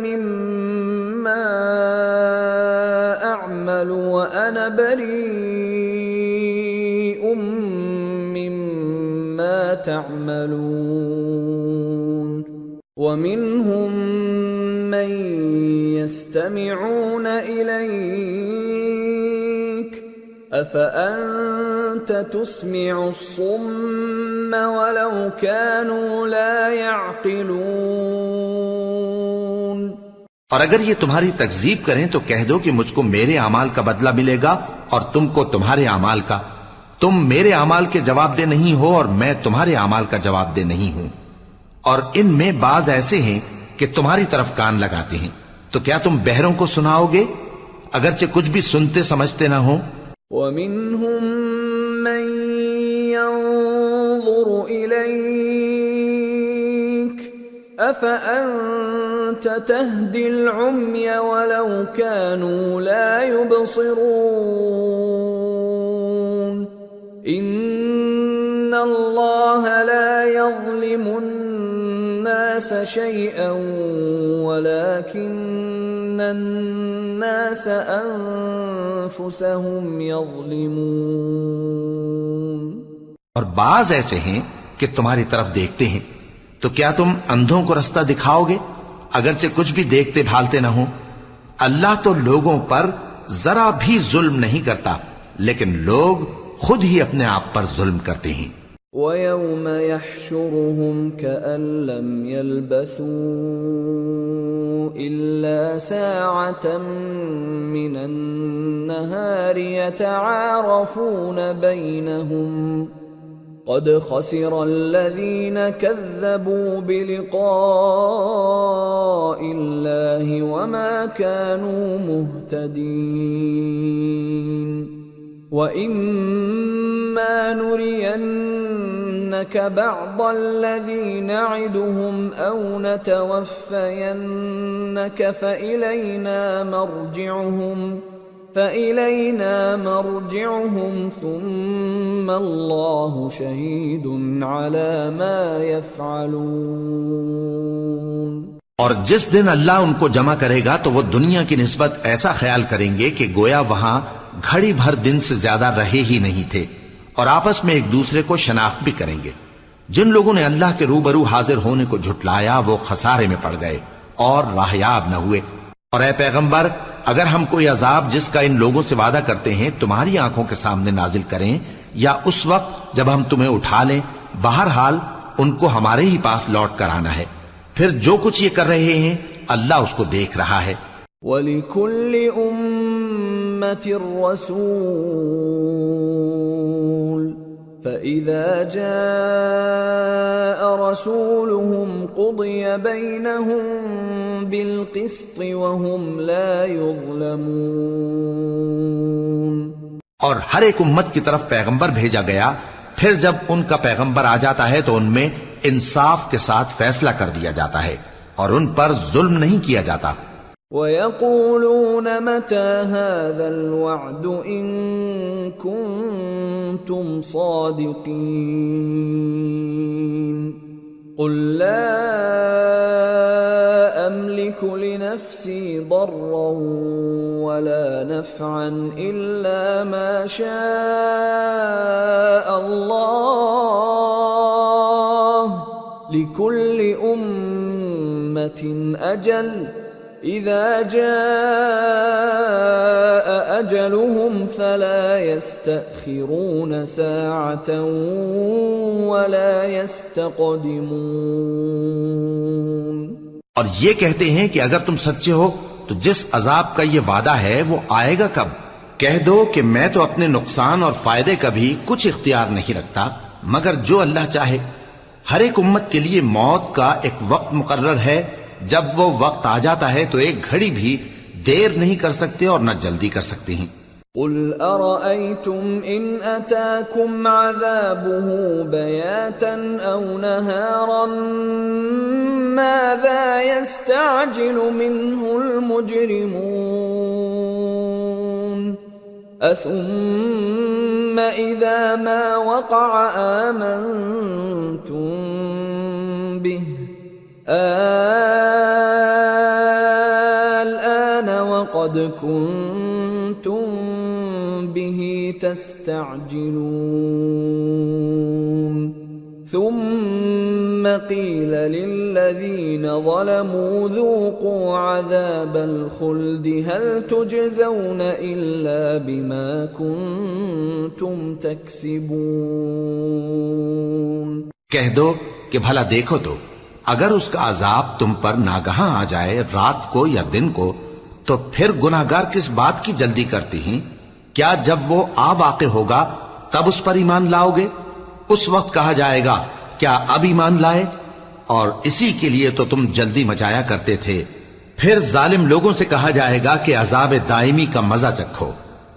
S1: مِمَّا أَعْمَلُ وَأَنَا بَرِيءٌ مِّمَّا تَعْمَلُونَ. وَمِنْهُمْ مَن يَسْتَمِعُونَ إِلَيْكَ أَفَأَنْتَ تُسْمِعُ الصُّمَّ وَلَوْ كَانُوا لَا يَعْقِلُونَ.
S2: اور اگر یہ تمہاری تکذیب کریں تو کہہ دو کہ مجھ کو میرے اعمال کا بدلہ ملے گا اور تم کو تمہارے اعمال کا. تم میرے اعمال کے جواب دہ نہیں ہو اور میں تمہارے اعمال کا جواب دہ نہیں ہوں. اور ان میں بعض ایسے ہیں کہ تمہاری طرف کان لگاتے ہیں. تو کیا تم بہروں کو سناؤ گے اگرچہ کچھ بھی سنتے سمجھتے نہ ہو؟
S1: وَمِنْهُمْ مَنْ يَنظُرُ إِلَيْكَ أَفَأَنْتَ تَهْدِي الْعُمْيَ وَلَوْ كَانُوا لَا يُبْصِرُونَ. إِنَّ اللَّهَ لَا يَظْلِمُ النَّاسَ شَيْئًا وَلَكِنَّ النَّاسَ أَنفُسَهُمْ يَظْلِمُونَ.
S2: اور بعض ایسے ہیں کہ تمہاری طرف دیکھتے ہیں. تو کیا تم اندھوں کو رستہ دکھاؤ گے اگرچہ کچھ بھی دیکھتے بھالتے نہ ہو؟ اللہ تو لوگوں پر ذرا بھی ظلم نہیں کرتا لیکن لوگ خود ہی اپنے آپ پر ظلم کرتے ہیں.
S1: وَيَوْمَ يَحْشُرُهُمْ كَأَن لَّمْ يَلْبَثُوا إِلَّا سَاعَةً مِّنَ النَّهَارِ يَتَعَارَفُونَ بَيْنَهُمْ قَدْ خَسِرَ الَّذِينَ كَذَّبُوا بِلِقَاءِ اللَّهِ وَمَا كَانُوا مُهْتَدِينَ. وَإِمَّا نُرِيَنَّكَ بَعْضَ الَّذِي نَعِدُهُمْ أَوْ نَتَوَفَّيَنَّكَ فإلينا مرجعهم ثم الله شهيد على ما يفعلون۔
S2: اور جس دن اللہ ان کو جمع کرے گا تو وہ دنیا کی نسبت ایسا خیال کریں گے کہ گویا وہاں گھڑی بھر دن سے زیادہ رہے ہی نہیں تھے، اور آپس میں ایک دوسرے کو شناخت بھی کریں گے۔ جن لوگوں نے اللہ کے روبرو حاضر ہونے کو جھٹلایا وہ خسارے میں پڑ گئے اور راہیاب نہ ہوئے۔ اور اے پیغمبر، اگر ہم کوئی عذاب جس کا ان لوگوں سے وعدہ کرتے ہیں تمہاری آنکھوں کے سامنے نازل کریں یا اس وقت جب ہم تمہیں اٹھا لیں، بہرحال ان کو ہمارے ہی پاس لوٹ کر آنا ہے، پھر جو کچھ یہ کر رہے ہیں اللہ اس کو دیکھ رہا ہے۔
S1: وَلِكُلِّ أُمَّةٍ رَّسُولٌ فَإِذَا جَاءَ رَسُولُهُمْ قُضِيَ بَيْنَهُم بِالْقِسْطِ وَهُمْ لَا يُظْلَمُونَ۔
S2: اور ہر ایک امت کی طرف پیغمبر بھیجا گیا، پھر جب ان کا پیغمبر آ جاتا ہے تو ان میں انصاف کے ساتھ فیصلہ کر دیا جاتا ہے اور ان پر ظلم نہیں کیا جاتا۔
S1: وَيَقُولُونَ مَتَى هَذَا الْوَعْدُ إِن كُنتُمْ صَادِقِينَ قُل لَّا أَمْلِكُ لِنَفْسِي ضَرًّا وَلَا نَفْعًا إِلَّا مَا شَاءَ اللَّهُ لِكُلِّ أُمَّةٍ أَجَلٌ إِذَا جَاءَ أَجَلُهُمْ فَلَا يَسْتَأْخِرُونَ سَاعَةً وَلَا يَسْتَقْدِمُونَ۔
S2: اور یہ کہتے ہیں کہ اگر تم سچے ہو تو جس عذاب کا یہ وعدہ ہے وہ آئے گا کب؟ کہہ دو کہ میں تو اپنے نقصان اور فائدے کا بھی کچھ اختیار نہیں رکھتا مگر جو اللہ چاہے۔ ہر ایک امت کے لیے موت کا ایک وقت مقرر ہے، جب وہ وقت آ جاتا ہے تو ایک گھڑی بھی دیر نہیں کر سکتے اور نہ جلدی کر سکتے ہیں۔
S1: قُلْ أَرَأَيْتُمْ إِنْ أَتَاكُمْ عَذَابُهُ بَيَاتًا أَوْ نَهَارًا مَاذَا يَسْتَعْجِلُ مِنْهُ الْمُجْرِمُونَ أَثُمَّ إِذَا مَا وَقَعَ آمَنْتُمْ بِهِ الآن وقد كنتم به تستعجلون ثم قيل للذين ظلموا ذوقوا عذاب الخلد هل تجزون إلا بما كنتم تكسبون۔
S2: کہہ دو کہ بھلا دیکھو تو اگر اس کا عذاب تم پر ناگہاں آ جائے رات کو یا دن کو تو پھر گناہگار کس بات کی جلدی کرتی ہیں؟ کیا جب وہ آ واقع ہوگا تب اس پر ایمان لاؤ گے؟ اس وقت کہا جائے گا کیا اب ایمان لائے؟ اور اسی کے لیے تو تم جلدی مچایا کرتے تھے۔ پھر ظالم لوگوں سے کہا جائے گا کہ عذاب دائمی کا مزہ چکھو،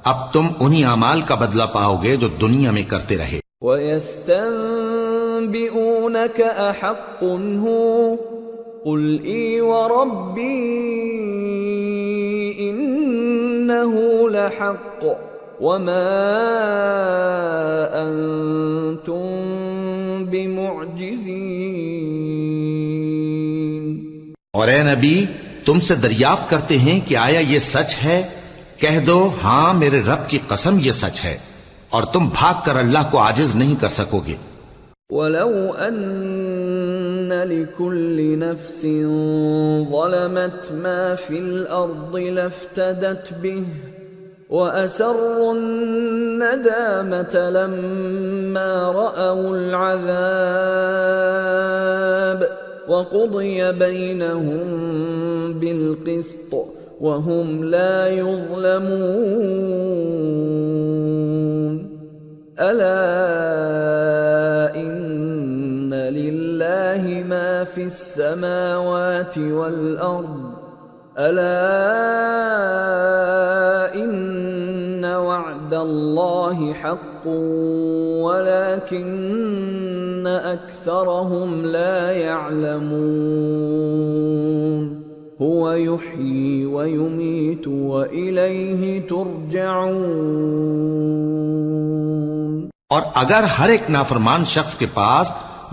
S2: اب تم انہی اعمال کا بدلہ پاؤ گے جو دنیا میں کرتے رہے۔
S1: وَيَسْتَنبِئُونَكَ أَحَقٌّ هُوَ قُلْ إِي وَرَبِّي إِنَّهُ لَحَقٌّ وَمَا أَنْتُمْ بِمُعْجِزِينَ۔
S2: اور اے نبی تم سے دریافت کرتے ہیں کہ آیا یہ سچ ہے؟ کہہ دو ہاں میرے رب کی قسم یہ سچ ہے، اور تم بھاگ کر اللہ کو عاجز نہیں کر سکو گے۔
S1: وَلَوْ أَنَّ لِكُلِّ نَفْسٍ ظَلَمَتْ مَا فِي الْأَرْضِ لَافْتَدَتْ بِهِ وَأَسَرُّوا النَّدَامَةَ لَمَّا رَأَوُا الْعَذَابَ وَقُضِيَ بَيْنَهُم بِالْقِسْطِ وَهُمْ لَا يُظْلَمُونَ۔ أَلَا إِنَّ لِلَّهِ مَا فِي السَّمَاوَاتِ وَالْأَرْضِ أَلَا إِنَّ وَعْدَ اللَّهِ حَقٌّ وَلَكِنَّ أَكْثَرَهُمْ لَا يَعْلَمُونَ۔ هو يحيي ويميت وإليه ترجعون۔
S2: اور اگر ہر ایک نافرمان شخص کے پاس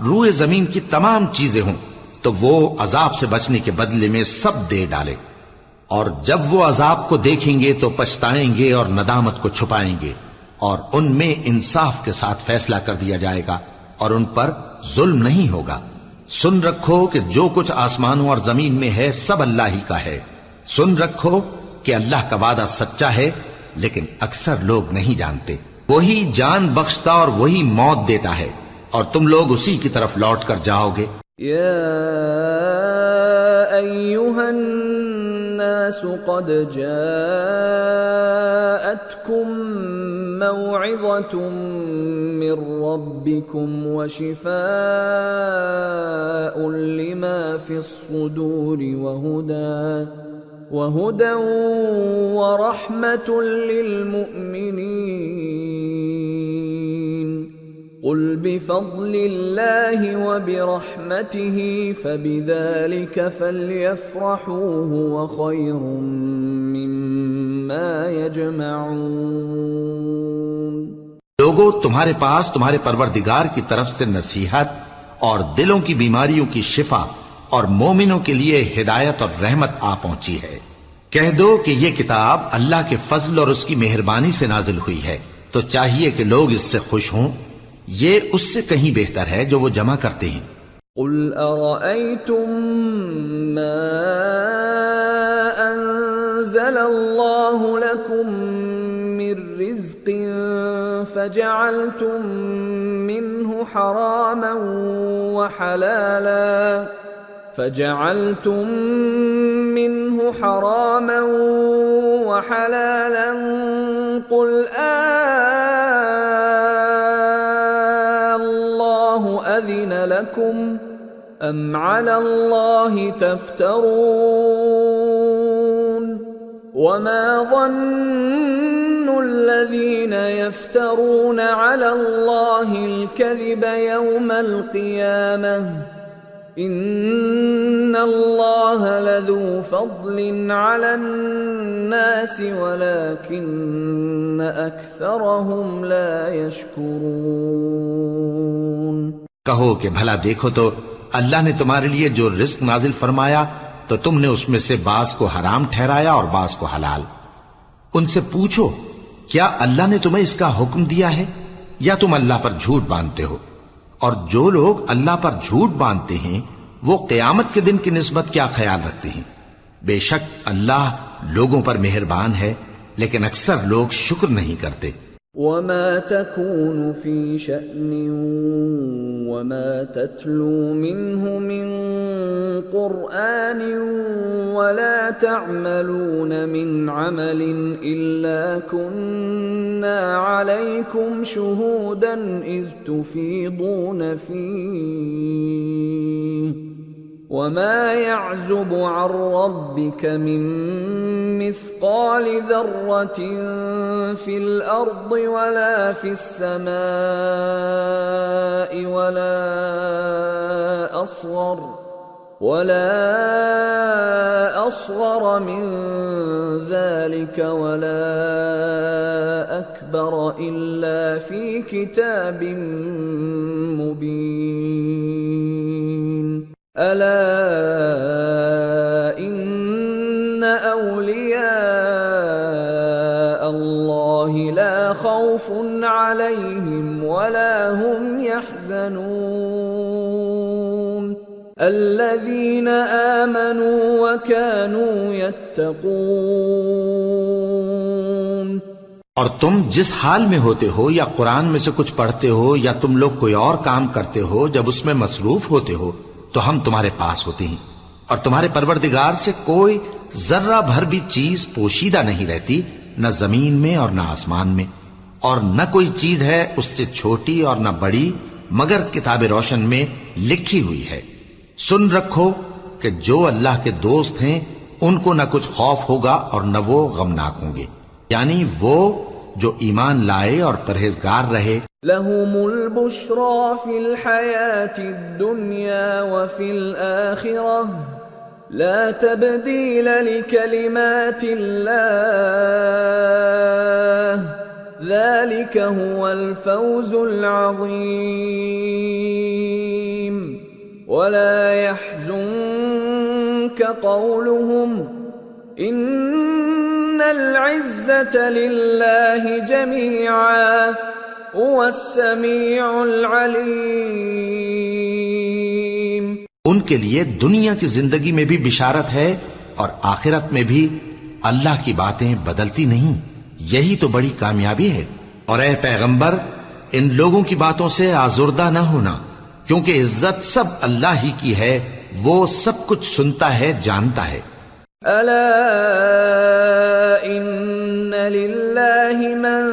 S2: روئے زمین کی تمام چیزیں ہوں تو وہ عذاب سے بچنے کے بدلے میں سب دے ڈالے، اور جب وہ عذاب کو دیکھیں گے تو پچھتائیں گے اور ندامت کو چھپائیں گے، اور ان میں انصاف کے ساتھ فیصلہ کر دیا جائے گا اور ان پر ظلم نہیں ہوگا۔ سن رکھو کہ جو کچھ آسمانوں اور زمین میں ہے سب اللہ ہی کا ہے۔ سن رکھو کہ اللہ کا وعدہ سچا ہے، لیکن اکثر لوگ نہیں جانتے۔ وہی جان بخشتا اور وہی موت دیتا ہے، اور تم لوگ اسی کی طرف لوٹ کر جاؤ گے۔
S1: يا أيها الناس قد جاءتكم موعظة من ربكم وشفاء لما في الصدور وهدى ورحمة للمؤمنين۔ قل بفضل الله وبرحمته فبذلك فليفرحوا هو خير مما يجمعون۔
S2: لوگو، تمہارے پاس تمہارے پروردگار کی طرف سے نصیحت اور دلوں کی بیماریوں کی شفا اور مومنوں کے لیے ہدایت اور رحمت آ پہنچی ہے۔ کہہ دو کہ یہ کتاب اللہ کے فضل اور اس کی مہربانی سے نازل ہوئی ہے، تو چاہیے کہ لوگ اس سے خوش ہوں۔ یہ اس سے کہیں بہتر ہے جو وہ جمع کرتے ہیں۔
S1: قل ارأيتم ما انزل الله لكم من رزق فجعلتم منه حراما وحلالا قل الله أذن لكم أم على الله تفترون؟ وما ظن الذين يفترون على الله الكذب يوم القيامة إن الله لذو فضل على الناس ولكن أكثرهم لا يشكرون۔
S2: کہو کہ بھلا دیکھو تو اللہ نے تمہارے لیے جو رزق نازل فرمایا تو تم نے اس میں سے بعض کو حرام ٹھہرایا اور بعض کو حلال۔ ان سے پوچھو کیا اللہ نے تمہیں اس کا حکم دیا ہے یا تم اللہ پر جھوٹ باندھتے ہو؟ اور جو لوگ اللہ پر جھوٹ باندھتے ہیں وہ قیامت کے دن کی نسبت کیا خیال رکھتے ہیں؟ بے شک اللہ لوگوں پر مہربان ہے، لیکن اکثر لوگ شکر نہیں کرتے۔
S1: وما تكون في شأن وما تتلو منه من قرآن ولا تعملون من عمل إلا كنا عليكم شهودا إذ تفيضون فيه وما يعزب عن ربك من مثقال ذرة في الأرض ولا في السماء ولا أصغر من ذلك ولا أكبر إلا في كتاب مبين۔ ألا إن أولياء الله لا خوف عليهم ولا هم يحزنون الذين آمنوا وكانوا يتقون۔
S2: اور تم جس حال میں ہوتے ہو یا قرآن میں سے کچھ پڑھتے ہو یا تم لوگ کوئی اور کام کرتے ہو، جب اس میں مصروف ہوتے ہو تو ہم تمہارے پاس ہوتے ہیں، اور تمہارے پروردگار سے کوئی ذرہ بھر بھی چیز پوشیدہ نہیں رہتی، نہ زمین میں اور نہ آسمان میں، اور نہ کوئی چیز ہے اس سے چھوٹی اور نہ بڑی مگر کتاب روشن میں لکھی ہوئی ہے۔ سن رکھو کہ جو اللہ کے دوست ہیں ان کو نہ کچھ خوف ہوگا اور نہ وہ غمناک ہوں گے، یعنی وہ جو ایمان لائے اور پرہیزگار رہے۔
S1: لهم البشرى في الحياة الدنيا وفي الآخرة لا تبديل لكلمات الله ذلك هو الفوز العظيم ولا يحزنك قولهم إن العزة لله جميعا هو السميع العليم.
S2: ان کے لیے دنیا کی زندگی میں بھی بشارت ہے اور آخرت میں بھی اللہ کی باتیں بدلتی نہیں. یہی تو بڑی کامیابی ہے. اور اے پیغمبر ان لوگوں کی باتوں سے آزردہ نہ ہونا کیونکہ عزت سب اللہ ہی کی ہے. وہ سب کچھ سنتا ہے جانتا ہے.
S1: الا ان للہ من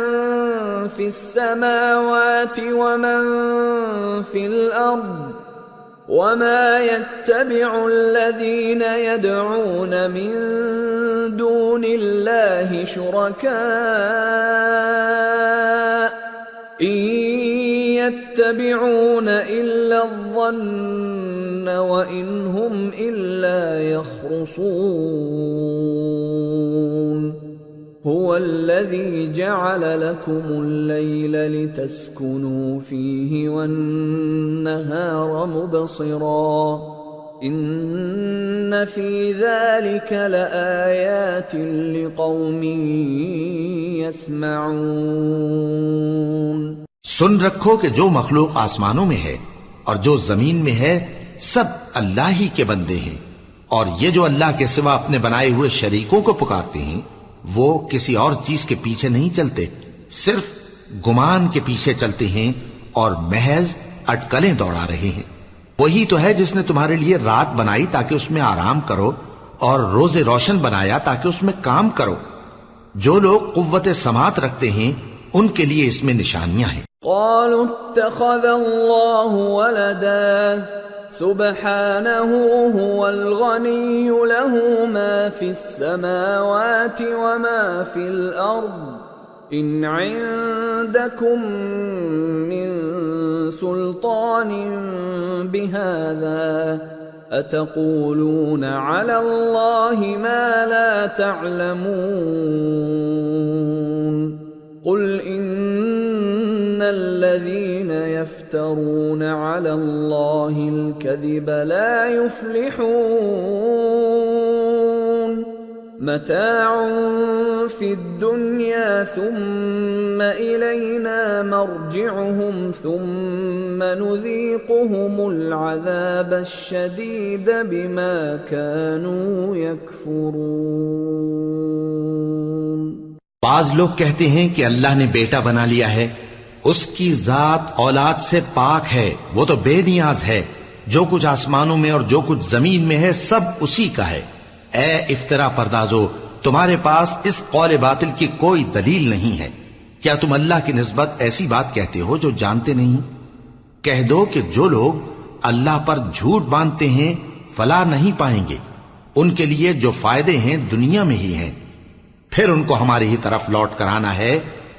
S1: فی السماوات ومن فی الارض وما يتبع الذين يدعون من دون الله شركاء إن يتبعون إلا الظن وإن هم إلا يخرصون. هو الذي جعل لكم الليل لتسكنوا فيه والنهار مبصرا إن في ذلك لآيات لقوم يسمعون.
S2: سن رکھو کہ جو مخلوق آسمانوں میں ہے اور جو زمین میں ہے سب اللہ ہی کے بندے ہیں. اور یہ جو اللہ کے سوا اپنے بنائے ہوئے شریکوں کو پکارتے ہیں وہ کسی اور چیز کے پیچھے نہیں چلتے، صرف گمان کے پیچھے چلتے ہیں اور محض اٹکلیں دوڑا رہے ہیں. وہی تو ہے جس نے تمہارے لیے رات بنائی تاکہ اس میں آرام کرو اور روز روشن بنایا تاکہ اس میں کام کرو. جو لوگ قوت سماعت رکھتے ہیں ان کے لیے اس میں نشانیاں ہیں.
S1: قالوا اتخذ الله ولدا سبحانه هو الغني له ما في السماوات وما في الأرض إن عندكم من سلطان بهذا أتقولون على الله ما لا تعلمون. قل إن الذين يفترون على الله الكذب لا يفلحون. متاع في الدنيا ثم إلينا مرجعهم ثم نذيقهم العذاب الشديد بما كانوا يكفرون.
S2: بعض لوگ کہتے ہیں کہ اللہ نے بیٹا بنا لیا ہے. اس کی ذات اولاد سے پاک ہے، وہ تو بے نیاز ہے. جو کچھ آسمانوں میں اور جو کچھ زمین میں ہے سب اسی کا ہے. اے افترا پردازو، تمہارے پاس اس قول باطل کی کوئی دلیل نہیں ہے. کیا تم اللہ کی نسبت ایسی بات کہتے ہو جو جانتے نہیں؟ کہہ دو کہ جو لوگ اللہ پر جھوٹ باندھتے ہیں فلاح نہیں پائیں گے. ان کے لیے جو فائدے ہیں دنیا میں ہی ہیں، پھر ان کو ہماری ہی طرف لوٹ کر آنا ہے.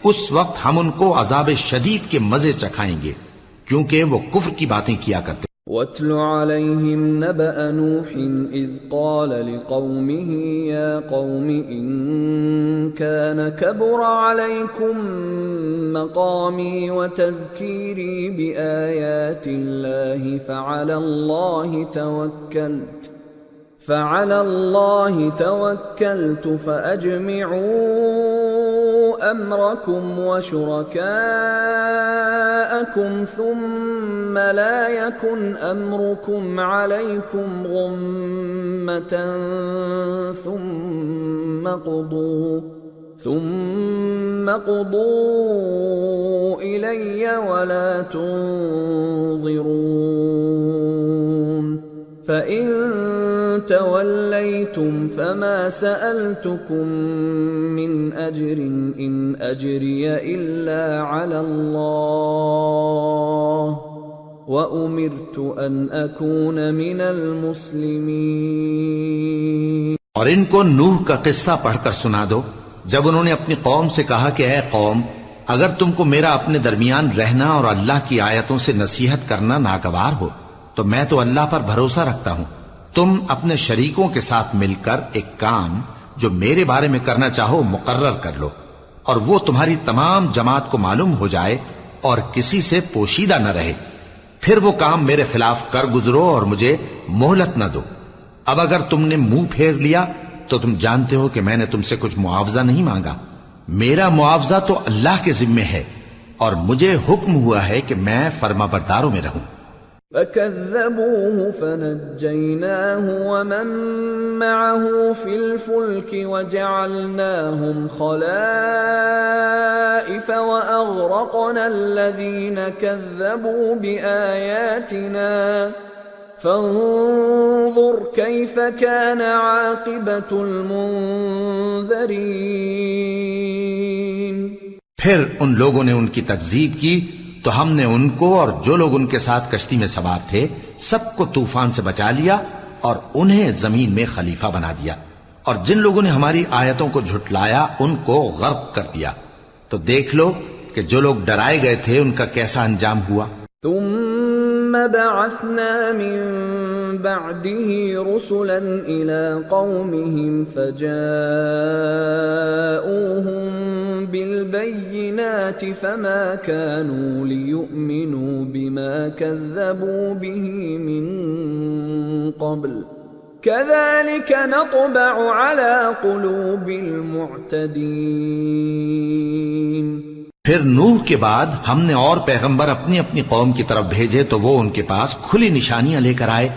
S2: اس وقت ہم ان کو عذاب شدید کے مزے چکھائیں گے کیونکہ وہ کفر کی باتیں کیا کرتے.
S1: وَاتْلُ عَلَيْهِمْ نَبَأَ نُوحٍ إِذْ قَالَ لِقَوْمِهِ يَا قَوْمِ إِن كَانَ كَبُرَ عَلَيْكُمْ مَقَامِي وَتَذْكِيرِي بِآيَاتِ اللَّهِ فعلى الله توكلت فأجمعوا أمركم وشركاءكم ثم لا يكن أمركم عليكم غمة ثم قضوا إلي ولا تنظرون. فَإِن تَوَلَّيْتُمْ فَمَا سَأَلْتُكُمْ مِنْ أَجْرٍ إِنْ أَجْرِيَ إِلَّا عَلَى اللَّهِ وَأُمِرْتُ أَنْ أَكُونَ مِنَ الْمُسْلِمِينَ.
S2: اور ان کو نوح کا قصہ پڑھ کر سنا دو جب انہوں نے اپنی قوم سے کہا کہ اے قوم، اگر تم کو میرا اپنے درمیان رہنا اور اللہ کی آیتوں سے نصیحت کرنا ناگوار ہو تو میں تو اللہ پر بھروسہ رکھتا ہوں، تم اپنے شریکوں کے ساتھ مل کر ایک کام جو میرے بارے میں کرنا چاہو مقرر کر لو، اور وہ تمہاری تمام جماعت کو معلوم ہو جائے اور کسی سے پوشیدہ نہ رہے، پھر وہ کام میرے خلاف کر گزرو اور مجھے مہلت نہ دو۔ اب اگر تم نے منہ پھیر لیا تو تم جانتے ہو کہ میں نے تم سے کچھ معاوضہ نہیں مانگا، میرا معاوضہ تو اللہ کے ذمے ہے، اور مجھے حکم ہوا ہے کہ میں فرما برداروں میں رہوں۔
S1: فَكَذَّبُوهُ فَنَجَّيْنَاهُ وَمَن مَّعَهُ فِي الْفُلْكِ وَجَعَلْنَاهُمْ خَلَائِفَ وَأَغْرَقْنَا الَّذِينَ كَذَّبُوا بِآيَاتِنَا فَانظُرْ كَيْفَ كَانَ عَاقِبَةُ الْمُنذَرِينَ۔
S2: پھر ان لوگوں نے ان کی تکذیب کی تو ہم نے ان کو اور جو لوگ ان کے ساتھ کشتی میں سوار تھے سب کو طوفان سے بچا لیا اور انہیں زمین میں خلیفہ بنا دیا، اور جن لوگوں نے ہماری آیتوں کو جھٹلایا ان کو غرق کر دیا۔ تو دیکھ لو کہ جو لوگ ڈرائے گئے تھے ان کا کیسا انجام ہوا۔
S1: ثم بعثنا من بعده رسلا إلى قومهم فجاءوهم بالبينات فما كانوا ليؤمنوا بما كذبوا به من قبل كذلك نطبع على قلوب المعتدين۔
S2: پھر نوح کے بعد ہم نے اور پیغمبر اپنی اپنی قوم کی طرف بھیجے تو وہ ان کے پاس کھلی نشانیاں لے کر آئے،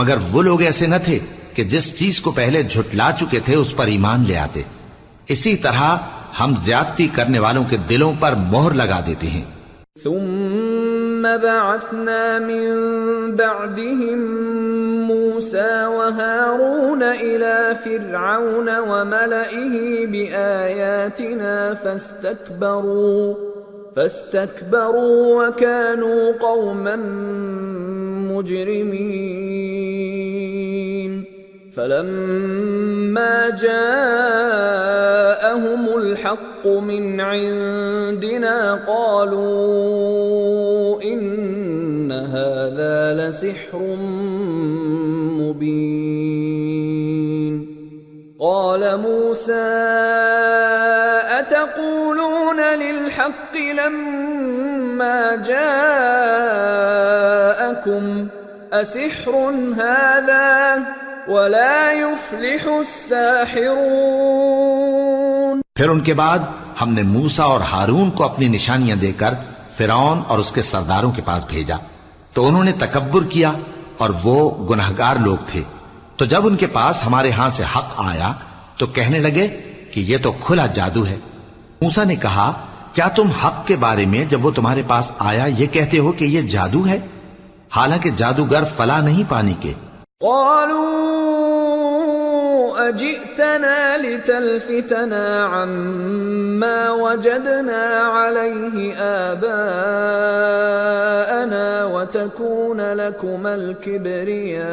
S2: مگر وہ لوگ ایسے نہ تھے کہ جس چیز کو پہلے جھٹلا چکے تھے اس پر ایمان لے آتے۔ اسی طرح ہم زیادتی کرنے والوں کے دلوں پر مہر لگا دیتے ہیں۔
S1: ثم بعثنا من بعدهم موسى وهارون إلى فرعون وملئه بآياتنا فاستكبروا وكانوا قوما مجرمين۔ فلما جاءهم الحق من عندنا قالوا إن هذا لسحر مبين۔ قال موسى أتقولون للحق لما جاءكم أسحر هذا ولا يفلح الساحرون۔
S2: پھر ان کے بعد ہم نے موسیٰ اور ہارون کو اپنی نشانیاں دے کر فرعون اور اس کے سرداروں کے پاس بھیجا، تو انہوں نے تکبر کیا اور وہ گناہگار لوگ تھے۔ تو جب ان کے پاس ہمارے ہاں سے حق آیا تو کہنے لگے کہ یہ تو کھلا جادو ہے۔ موسیٰ نے کہا کیا تم حق کے بارے میں جب وہ تمہارے پاس آیا یہ کہتے ہو کہ یہ جادو ہے، حالانکہ جادوگر فلاح نہیں پانی کے؟
S1: قالوا أجئتنا لتلفتنا عما وجدنا عليه آباءنا وتكون لكما الكبرياء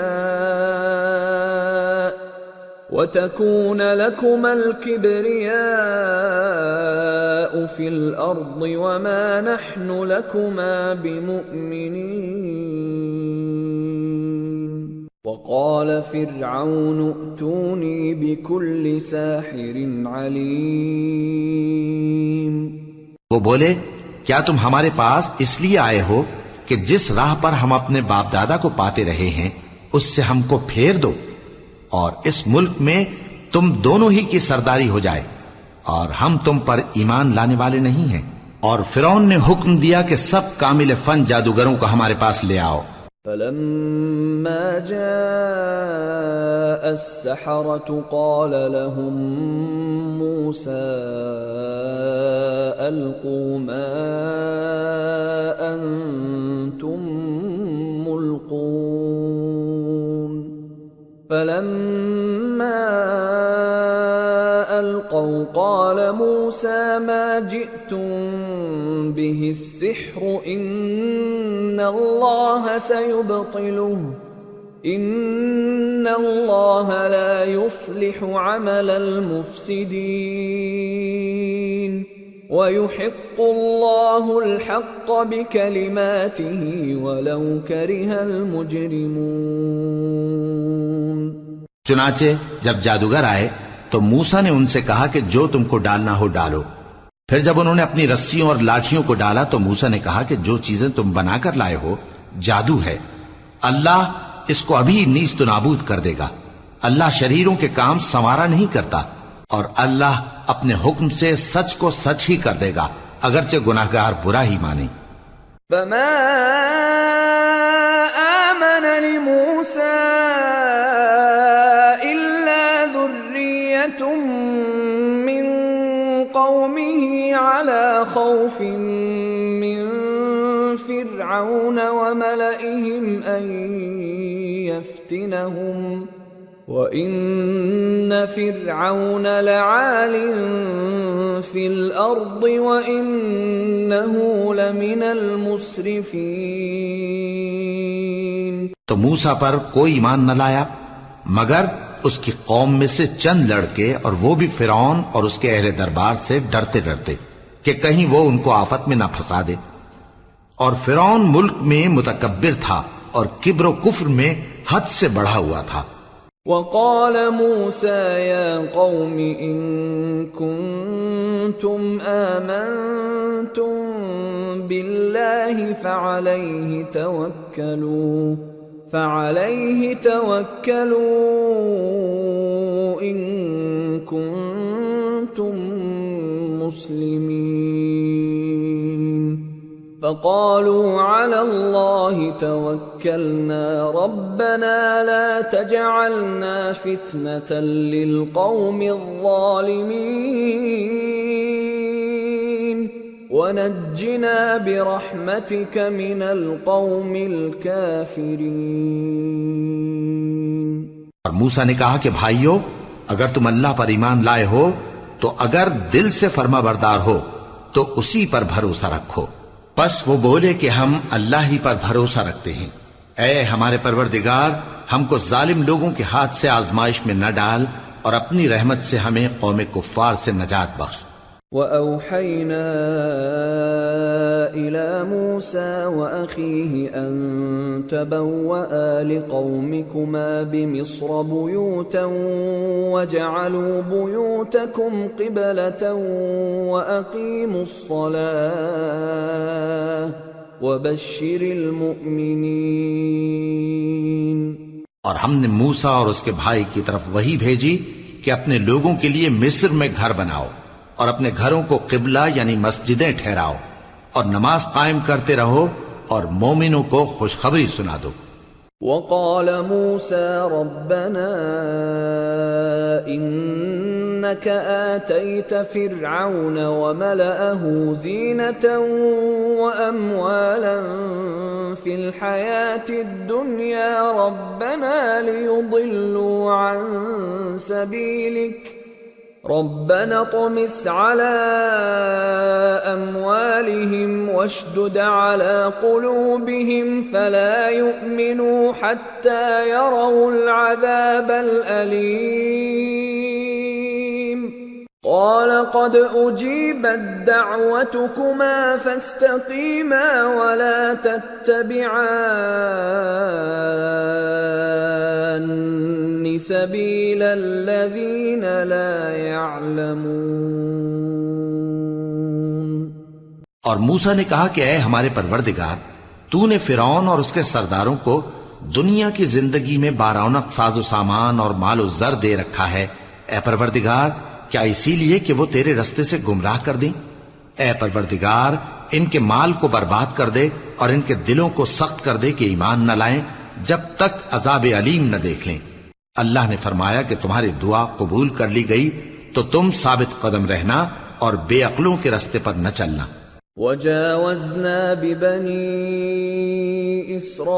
S1: في الأرض وما نحن لكما بمؤمنين۔ وقال فرعون ائتوني بكل ساحر عليم۔
S2: وہ بولے کیا تم ہمارے پاس اس لیے آئے ہو کہ جس راہ پر ہم اپنے باپ دادا کو پاتے رہے ہیں اس سے ہم کو پھیر دو، اور اس ملک میں تم دونوں ہی کی سرداری ہو جائے، اور ہم تم پر ایمان لانے والے نہیں ہیں۔ اور فرعون نے حکم دیا کہ سب کامل فن جادوگروں کو ہمارے پاس لے آؤ۔
S1: فلما جاء السحرة قال لهم موسى ألقوا ما أنتم ملقون۔ فلما ألقوا قال موسى ما جئتم به السحر إن الله سيبطله إن الله لا يصلح عمل المفسدين ويحق الله الحق بكلماته ولو كره المجرمون۔
S2: چنانچہ جب جادوگر آئے تو موسیٰ نے ان سے کہا کہ جو تم کو ڈالنا ہو ڈالو۔ پھر جب انہوں نے اپنی رسیوں اور لاٹھیوں کو ڈالا تو موسیٰ نے کہا کہ جو چیزیں تم بنا کر لائے ہو جادو ہے، اللہ اس کو ابھی نیست و نابود کر دے گا۔ اللہ شریروں کے کام سنوارا نہیں کرتا، اور اللہ اپنے حکم سے سچ کو سچ ہی کر دے گا، اگرچہ گناہگار برا ہی مانے۔
S1: فما آمن لموسى إلا ذرية من قومه على خوف من فرعون وملئهم أن يفتنهم وَإِنَّ فِرْعَوْنَ لَعَالٍ فِي الْأَرْضِ وَإِنَّهُ لَمِنَ الْمُسْرِفِينَ۔
S2: تو موسیٰ پر کوئی ایمان نہ لایا مگر اس کی قوم میں سے چند لڑکے، اور وہ بھی فرعون اور اس کے اہل دربار سے ڈرتے ڈرتے کہ کہیں وہ ان کو آفت میں نہ پھنسا دے۔ اور فرعون ملک میں متکبر تھا اور کبر و کفر میں حد سے بڑھا ہوا تھا۔
S1: وقال موسى يا قوم إن كنتم آمنتم بالله فعليه توكلوا إن كنتم مسلمين۔ فقالوا على الله توكلنا ربنا لا تجعلنا فتنة للقوم الظالمين ونجنا برحمتك من القوم الكافرين۔
S2: اور موسیٰ نے کہا کہ بھائیو، اگر تم اللہ پر ایمان لائے ہو تو اگر دل سے فرما بردار ہو تو اسی پر بھروسہ رکھو۔ پس وہ بولے کہ ہم اللہ ہی پر بھروسہ رکھتے ہیں۔ اے ہمارے پروردگار، ہم کو ظالم لوگوں کے ہاتھ سے آزمائش میں نہ ڈال، اور اپنی رحمت سے ہمیں قوم کفار سے نجات بخش۔
S1: وَأَوْحَيْنَا إِلَى مُوسَى وَأَخِيهِ أَن تَبَوَّآ لِقَوْمِكُمَا بِمِصْرَ بُيُوتًا وَاجْعَلُوا بُيُوتَكُمْ قِبْلَةً وَأَقِيمُوا الصَّلَاةَ وَبَشِّرِ الْمُؤْمِنِينَ۔
S2: اور ہم نے موسیٰ اور اس کے بھائی کی طرف وحی بھیجی کہ اپنے لوگوں کے لیے مصر میں گھر بناؤ، اور اپنے گھروں کو قبلہ یعنی مسجدیں ٹھہراؤ، اور نماز قائم کرتے رہو، اور مومنوں کو خوشخبری سنا دو۔
S1: وقال موسى ربنا إنك آتيت فرعون وملأه زينة وأموالا في الحياة الدنيا ربنا ليضلوا عن سبيلك ربنا اطمس على أموالهم واشدد على قلوبهم فلا يؤمنوا حتى يروا العذاب الأليم قال قد أجيبت دعوتكما فاستقيما ولا تتبعان سبيل الذين لا يعلمون۔
S2: اور موسیٰ نے کہا کہ اے ہمارے پروردگار، تو نے فرعون اور اس کے سرداروں کو دنیا کی زندگی میں بارونق ساز و سامان اور مال و زر دے رکھا ہے۔ اے پروردگار، کیا اسی لیے کہ وہ تیرے رستے سے گمراہ کر دیں؟ اے پروردگار، ان کے مال کو برباد کر دے اور ان کے دلوں کو سخت کر دے کہ ایمان نہ لائیں جب تک عذاب علیم نہ دیکھ لیں۔ اللہ نے فرمایا کہ تمہاری دعا قبول کر لی گئی، تو تم ثابت قدم رہنا اور بے عقلوں کے رستے پر نہ چلنا۔
S1: وَجَاوَزْنَا بِبَنِي إِسْرَائِيلَ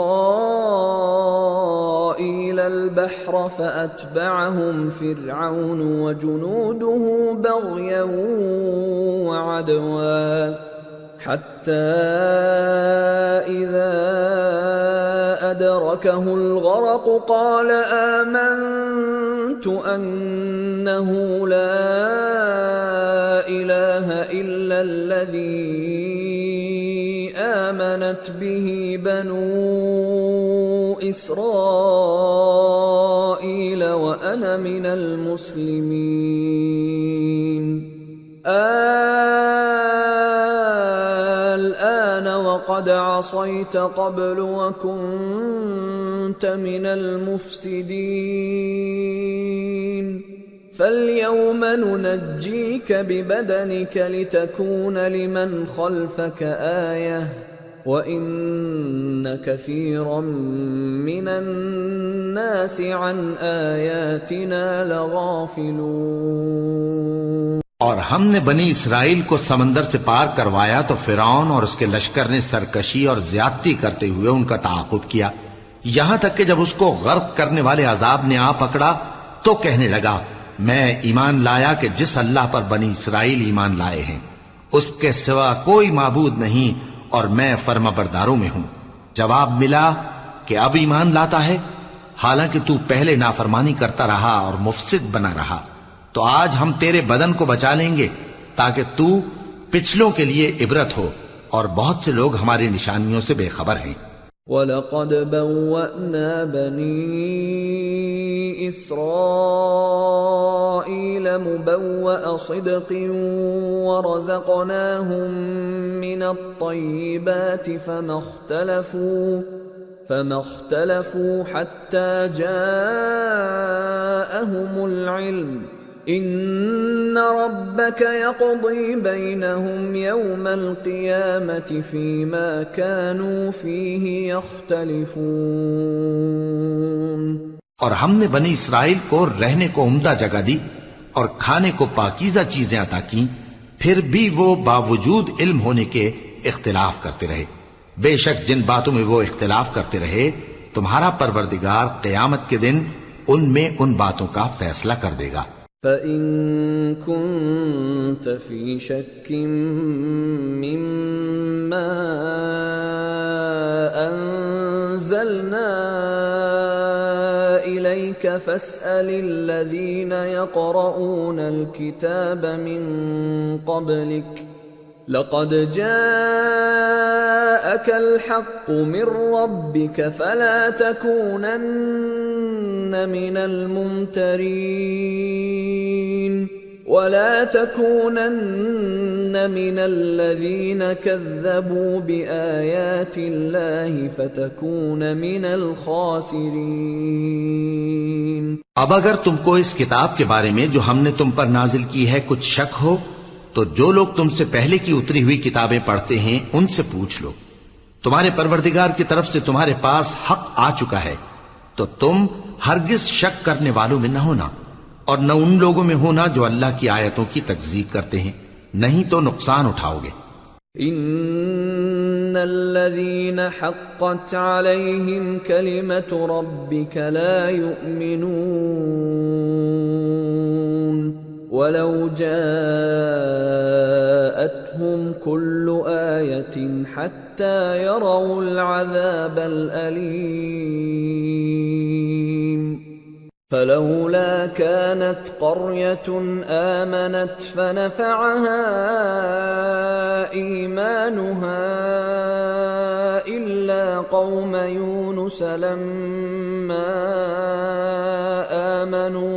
S1: الْبَحْرَ فَأَتْبَعَهُمْ فِرْعَوْنُ وَجُنُودُهُ بَغْيًا وَعَدْوًا حَتَّى إِذَا أَدْرَكَهُ الْغَرَقُ قَالَ آمَنْتُ أَنَّهُ لَا إِلَهَ إِلَّا الَّذِي آمنت به بنو إسرائيل وأنا من المسلمين الآن وقد عصيت قبل وكنت من المفسدين فاليوم ننجيك ببدنك لتكون لمن خلفك آية وإن كثيرا من الناس عن آياتنا لغافلون۔
S2: اور ہم نے بنی اسرائیل کو سمندر سے پار کروایا تو فرعون اور اس کے لشکر نے سرکشی اور زیادتی کرتے ہوئے ان کا تعاقب کیا، یہاں تک کہ جب اس کو غرق کرنے والے عذاب نے آ پکڑا تو کہنے لگا میں ایمان لایا کہ جس اللہ پر بنی اسرائیل ایمان لائے ہیں اس کے سوا کوئی معبود نہیں اور میں فرما برداروں میں ہوں۔ جواب ملا کہ اب ایمان لاتا ہے حالانکہ تو پہلے نافرمانی کرتا رہا اور مفسد بنا رہا، تو آج ہم تیرے بدن کو بچا لیں گے تاکہ تو پچھلوں کے لیے عبرت ہو، اور بہت سے لوگ ہماری نشانیوں سے بے خبر ہیں۔
S1: وَلَقَدْ بَوَّأْنَا بَنِي إِسْرَائِيلَ مُبَوَّأَ صِدْقٍ وَرَزَقْنَاهُمْ مِنَ الطَّيِّبَاتِ فَمَا اخْتَلَفُوا حَتَّى جَاءَهُمُ الْعِلْمُ إِنَّ رَبَّكَ يَقْضِي بَيْنَهُمْ يَوْمَ الْقِيَامَةِ فِيمَا كَانُوا فِيهِ يَخْتَلِفُونَ۔
S2: اور ہم نے بنی اسرائیل کو رہنے کو عمدہ جگہ دی اور کھانے کو پاکیزہ چیزیں عطا کیں، پھر بھی وہ باوجود علم ہونے کے اختلاف کرتے رہے۔ بے شک جن باتوں میں وہ اختلاف کرتے رہے تمہارا پروردگار قیامت کے دن ان میں ان باتوں کا فیصلہ کر دے گا۔
S1: فَإِن كُنتَ فِي شَكٍّ مِّمَّا أَنزَلْنَا إِلَيْكَ فَاسْأَلِ الَّذِينَ يَقْرَؤُونَ الْكِتَابَ مِن قَبْلِكَ لَقَدْ جَاءَكَ الْحَقُّ مِن رَّبِّكَ فَلَا تَكُونَنَّ مِنَ الْمُمْتَرِينَ وَلَا تَكُونَنَّ مِنَ الَّذِينَ كَذَّبُوا بِآيَاتِ اللَّهِ فَتَكُونَ مِنَ الْخَاسِرِينَ۔
S2: اب اگر تم کو اس کتاب کے بارے میں جو ہم نے تم پر نازل کی ہے کچھ شک ہو تو جو لوگ تم سے پہلے کی اتری ہوئی کتابیں پڑھتے ہیں ان سے پوچھ لو، تمہارے پروردگار کی طرف سے تمہارے پاس حق آ چکا ہے تو تم ہرگز شک کرنے والوں میں نہ ہونا، اور نہ ان لوگوں میں ہونا جو اللہ کی آیتوں کی تکذیب کرتے ہیں، نہیں تو نقصان اٹھاؤ گے۔
S1: ان الذين حقت عليهم كلمة ربك لا يؤمنون ولو جاءتهم كل آية حتى يروا العذاب الأليم فلولا كانت قرية آمنت فنفعها إيمانها إلا قوم يونس لما آمنوا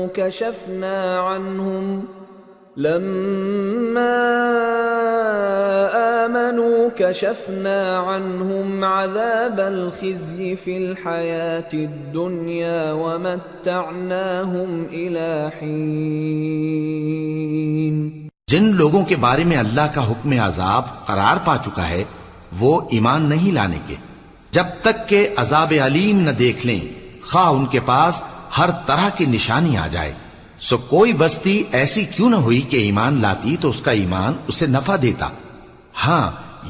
S1: كشفنا عنهم عذاب الخزي في الحياة الدنيا ومتعناهم إلى حين۔
S2: جن لوگوں کے بارے میں اللہ کا حکم عذاب قرار پا چکا ہے وہ ایمان نہیں لانے کے جب تک کہ عذاب علیم نہ دیکھ لیں، خواہ ان کے پاس ہر طرح کی نشانی آ جائے۔ سو کوئی بستی ایسی کیوں نہ ہوئی کہ ایمان لاتی تو اس کا ایمان اسے نفع دیتا۔ ہاں،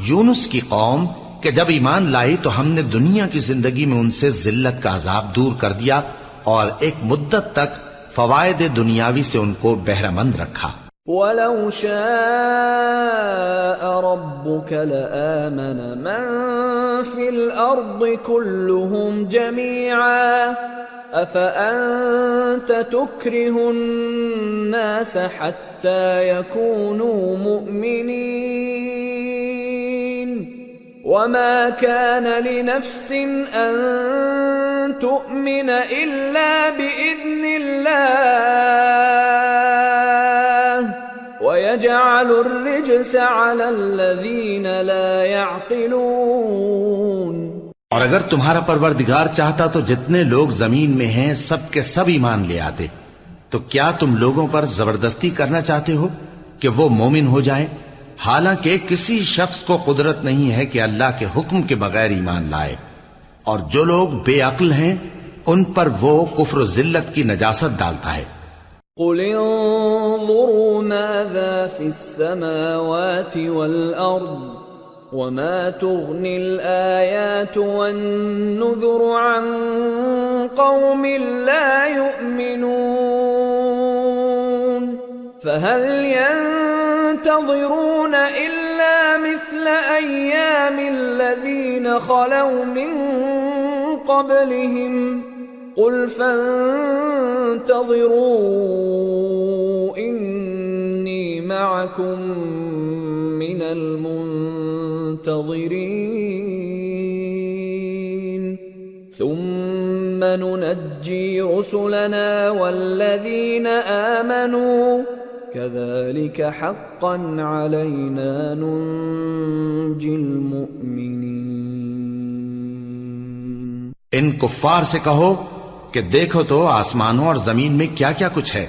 S2: یونس کی قوم کہ جب ایمان لائی تو ہم نے دنیا کی زندگی میں ان سے ذلت کا عذاب دور کر دیا اور ایک مدت تک فوائد دنیاوی سے ان کو بہرہ مند رکھا۔
S1: وَلَوْ شَاءَ رَبُّكَ لَآمَنَ مَن فِي الْأَرْضِ كُلُّهُمْ جَمِيعًا أَفَأَنْتَ تُكْرِهُ النَّاسَ حَتَّى يَكُونُوا مُؤْمِنِينَ وما كان لنفس أن تؤمن إلا بإذن الله ويجعل الرجس على الذين لا يعقلون۔
S2: اور اگر تمہارا پروردگار چاہتا تو جتنے لوگ زمین میں ہیں سب کے سب ایمان لے آتے، تو کیا تم لوگوں پر زبردستی کرنا چاہتے ہو کہ وہ مومن ہو جائیں؟ حالانکہ کسی شخص کو قدرت نہیں ہے کہ اللہ کے حکم کے بغیر ایمان لائے، اور جو لوگ بے عقل ہیں ان پر وہ کفر و ذلت کی نجاست ڈالتا ہے۔
S1: قل انظروا ماذا في السماوات والأرض وما تغني الآيات والنذر عن قوم لا يؤمنون فهل ينتظرون إلا مثل أيام الذين خلوا من قبلهم قل فانتظروا إني معكم من المنتظرين ثم ننجي رسلنا والذين آمنوا كذلك حقا علينا ننجي المؤمنين۔
S2: ان کفار سے کہو کہ دیکھو تو آسمانوں اور زمین میں کیا کیا کچھ ہے،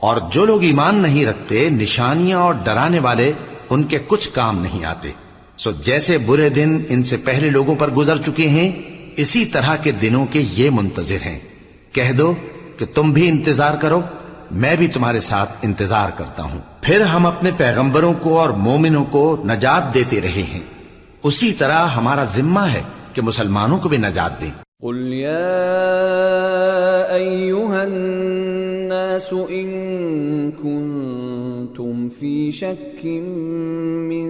S2: اور جو لوگ ایمان نہیں رکھتے نشانیاں اور ڈرانے والے ان کے کچھ کام نہیں آتے، سو جیسے برے دن ان سے پہلے لوگوں پر گزر چکے ہیں اسی طرح کے دنوں کے یہ منتظر ہیں۔ کہہ دو کہ تم بھی انتظار کرو، میں بھی تمہارے ساتھ انتظار کرتا ہوں۔ پھر ہم اپنے پیغمبروں کو اور مومنوں کو نجات دیتے رہے ہیں، اسی طرح ہمارا ذمہ ہے کہ مسلمانوں کو بھی نجات دیں۔
S1: قل يا أيها الناس إن كنتم في شك من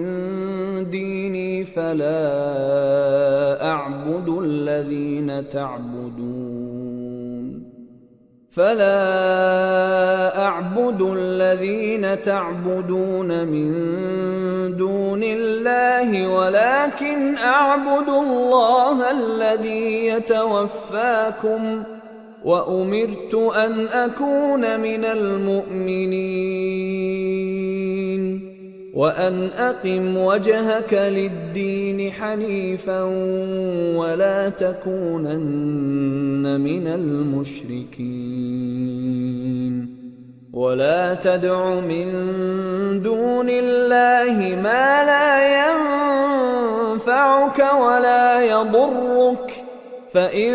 S1: ديني فلا أعبد الذين تعبدون من دون الله ولكن أعبد الله الذي يتوفاكم وأمرت أن أكون من المؤمنين وأن أقم وجهك للدين حنيفا ولا تكونن من المشركين ولا تدع من دون الله ما لا ينفعك ولا يضرك فإن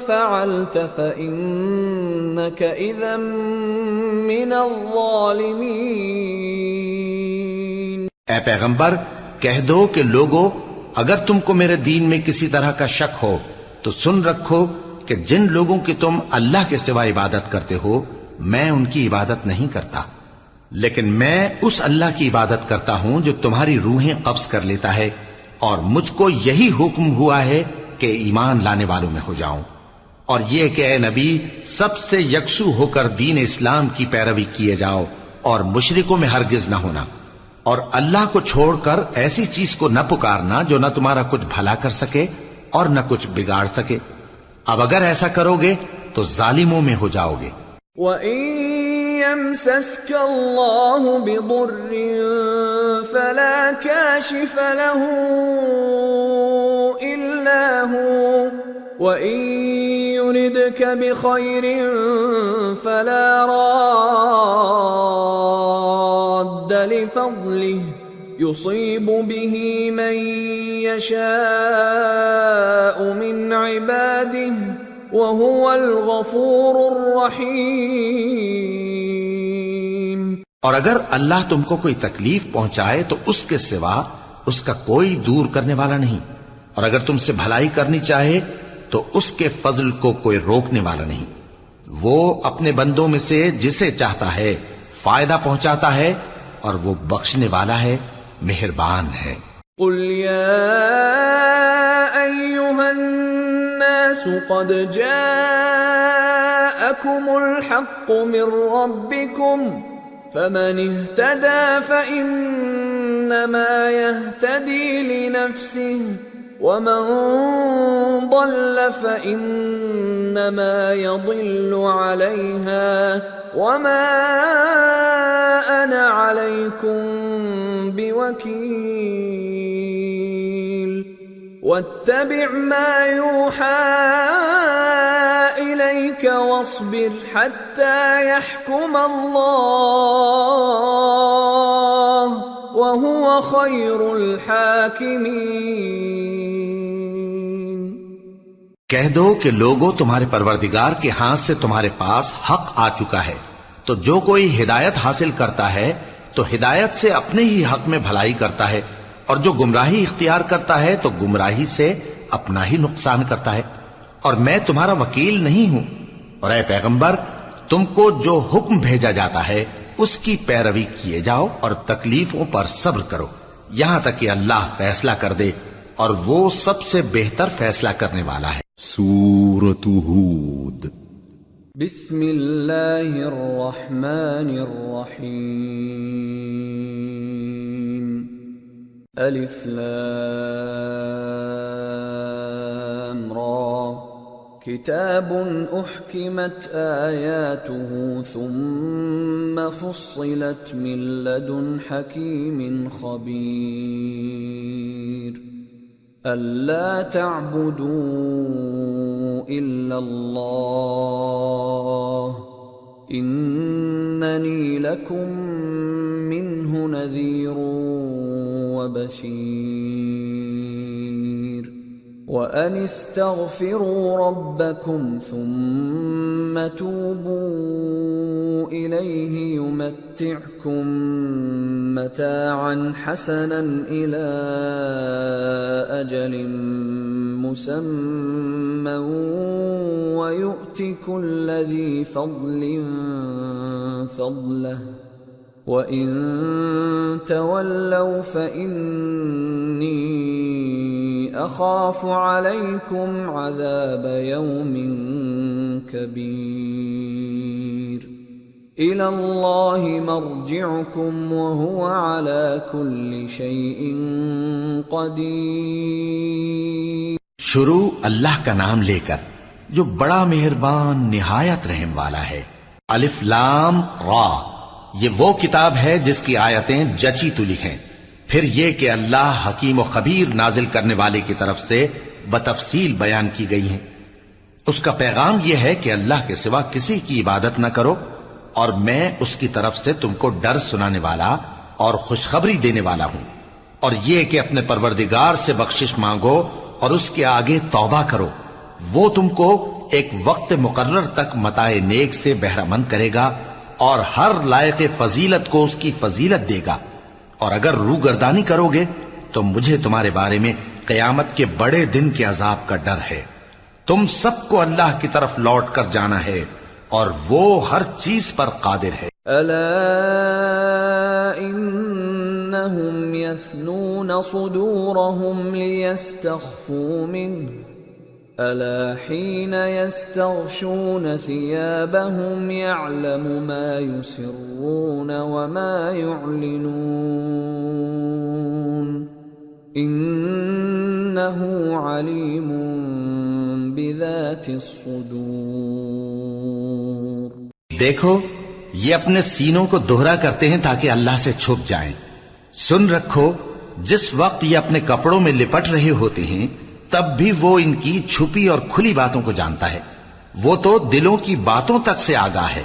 S1: فعلت فإنك إذا من الظالمين۔
S2: اے پیغمبر کہہ دو کہ لوگو اگر تم کو میرے دین میں کسی طرح کا شک ہو تو سن رکھو کہ جن لوگوں کی تم اللہ کے سوا عبادت کرتے ہو میں ان کی عبادت نہیں کرتا، لیکن میں اس اللہ کی عبادت کرتا ہوں جو تمہاری روحیں قبض کر لیتا ہے، اور مجھ کو یہی حکم ہوا ہے کہ ایمان لانے والوں میں ہو جاؤں، اور یہ کہ اے نبی سب سے یکسو ہو کر دین اسلام کی پیروی کیے جاؤ اور مشرکوں میں ہرگز نہ ہونا، اور اللہ کو چھوڑ کر ایسی چیز کو نہ پکارنا جو نہ تمہارا کچھ بھلا کر سکے اور نہ کچھ بگاڑ سکے، اب اگر ایسا کرو گے تو ظالموں میں ہو جاؤ گے۔
S1: وَإِن يَمْسَسْكَ اللَّهُ بِضُرٍّ فَلَا كَاشِفَ لَهُ إِلَّا هُوَ وَإِن يُرِدْكَ بِخَيْرٍ فَلَا رَادَّ لِفَضْلِهِ يُصِيبُ بِهِ مَن يَشَاءُ مِنْ عِبَادِهِ وَهُوَ الْغَفُورُ الرَّحِيمُ۔
S2: اور اگر اللہ تم کو کوئی تکلیف پہنچائے تو اس کے سوا اس کا کوئی دور کرنے والا نہیں، اور اگر تم سے بھلائی کرنی چاہے تو اس کے فضل کو کوئی روکنے والا نہیں، وہ اپنے بندوں میں سے جسے چاہتا ہے فائدہ پہنچاتا ہے اور وہ بخشنے والا ہے، مہربان ہے۔
S1: قل يا أيها الناس قد جاءكم الحق من ربكم فمن اهتدى فإن فإنما يهتدي لنفسه ومن ضل فإنما يضل عليها وما أنا عليكم بوكيل واتبع ما يوحى إليك واصبر حتى يحكم الله وهو خير الحاكمين۔
S2: کہہ دو کہ لوگوں، تمہارے پروردگار کے ہاتھ سے تمہارے پاس حق آ چکا ہے، تو جو کوئی ہدایت حاصل کرتا ہے تو ہدایت سے اپنے ہی حق میں بھلائی کرتا ہے، اور جو گمراہی اختیار کرتا ہے تو گمراہی سے اپنا ہی نقصان کرتا ہے، اور میں تمہارا وکیل نہیں ہوں۔ اور اے پیغمبر، تم کو جو حکم بھیجا جاتا ہے اس کی پیروی کیے جاؤ اور تکلیفوں پر صبر کرو یہاں تک کہ اللہ فیصلہ کر دے، اور وہ سب سے بہتر فیصلہ کرنے والا ہے۔
S3: سورة ہود۔
S1: بسم اللہ الرحمن الرحیم۔ الف لام را کتاب احکمت آیاته ثم فصلت من لدن حکیم خبیر أَلَّا تَعْبُدُوا إِلَّا اللَّهَ إِنَّنِي لَكُمْ مِنْهُ نَذِيرٌ وَبَشِيرٌ وَأَنِ اسْتَغْفِرُوا رَبَّكُمْ ثُمَّ تُوبُوا إِلَيْهِ يُمَتِّعْكُمْ مَتَاعًا حَسَنًا إِلَى أَجَلٍ مُّسَمًّى وَيُؤْتِ كُلَّ ذِي فَضْلٍ فَضْلَهُ وَإِن تَوَلَّوْا فَإِنِّي أَخَافُ عَلَيْكُمْ عَذَابَ يَوْمٍ كَبِيرٍ إِلَى اللَّهِ مَرْجِعُكُمْ وَهُوَ عَلَى كُلِّ شَيْءٍ قَدِيرٌ۔
S2: شروع اللہ کا نام لے کر جو بڑا مہربان نہایت رحم والا ہے۔ الف لام را، یہ وہ کتاب ہے جس کی آیتیں جچی تلی ہیں۔ پھر یہ کہ اللہ حکیم و خبیر نازل کرنے والے کی طرف سے بتفصیل بیان کی گئی ہیں۔ اس کا پیغام یہ ہے کہ اللہ کے سوا کسی کی عبادت نہ کرو، اور میں اس کی طرف سے تم کو ڈر سنانے والا اور خوشخبری دینے والا ہوں، اور یہ کہ اپنے پروردگار سے بخشش مانگو اور اس کے آگے توبہ کرو، وہ تم کو ایک وقت مقرر تک متاع نیک سے بہرہ مند کرے گا اور ہر لائق فضیلت کو اس کی فضیلت دے گا، اور اگر روگردانی کرو گے تو مجھے تمہارے بارے میں قیامت کے بڑے دن کے عذاب کا ڈر ہے۔ تم سب کو اللہ کی طرف لوٹ کر جانا ہے اور وہ ہر چیز پر قادر ہے۔
S1: الا انہم یثنون صدورہم لیستخفوا منہ الا حین یستغشون ثیابہم یعلم ما یسرون وما یعلنون انہ علیم بذات الصدور۔
S2: دیکھو، یہ اپنے سینوں کو دوہرا کرتے ہیں تاکہ اللہ سے چھپ جائیں۔ سن رکھو، جس وقت یہ اپنے کپڑوں میں لپٹ رہے ہوتے ہیں تب بھی وہ ان کی چھپی اور کھلی باتوں کو جانتا ہے، وہ تو دلوں کی باتوں تک سے آگاہ ہے۔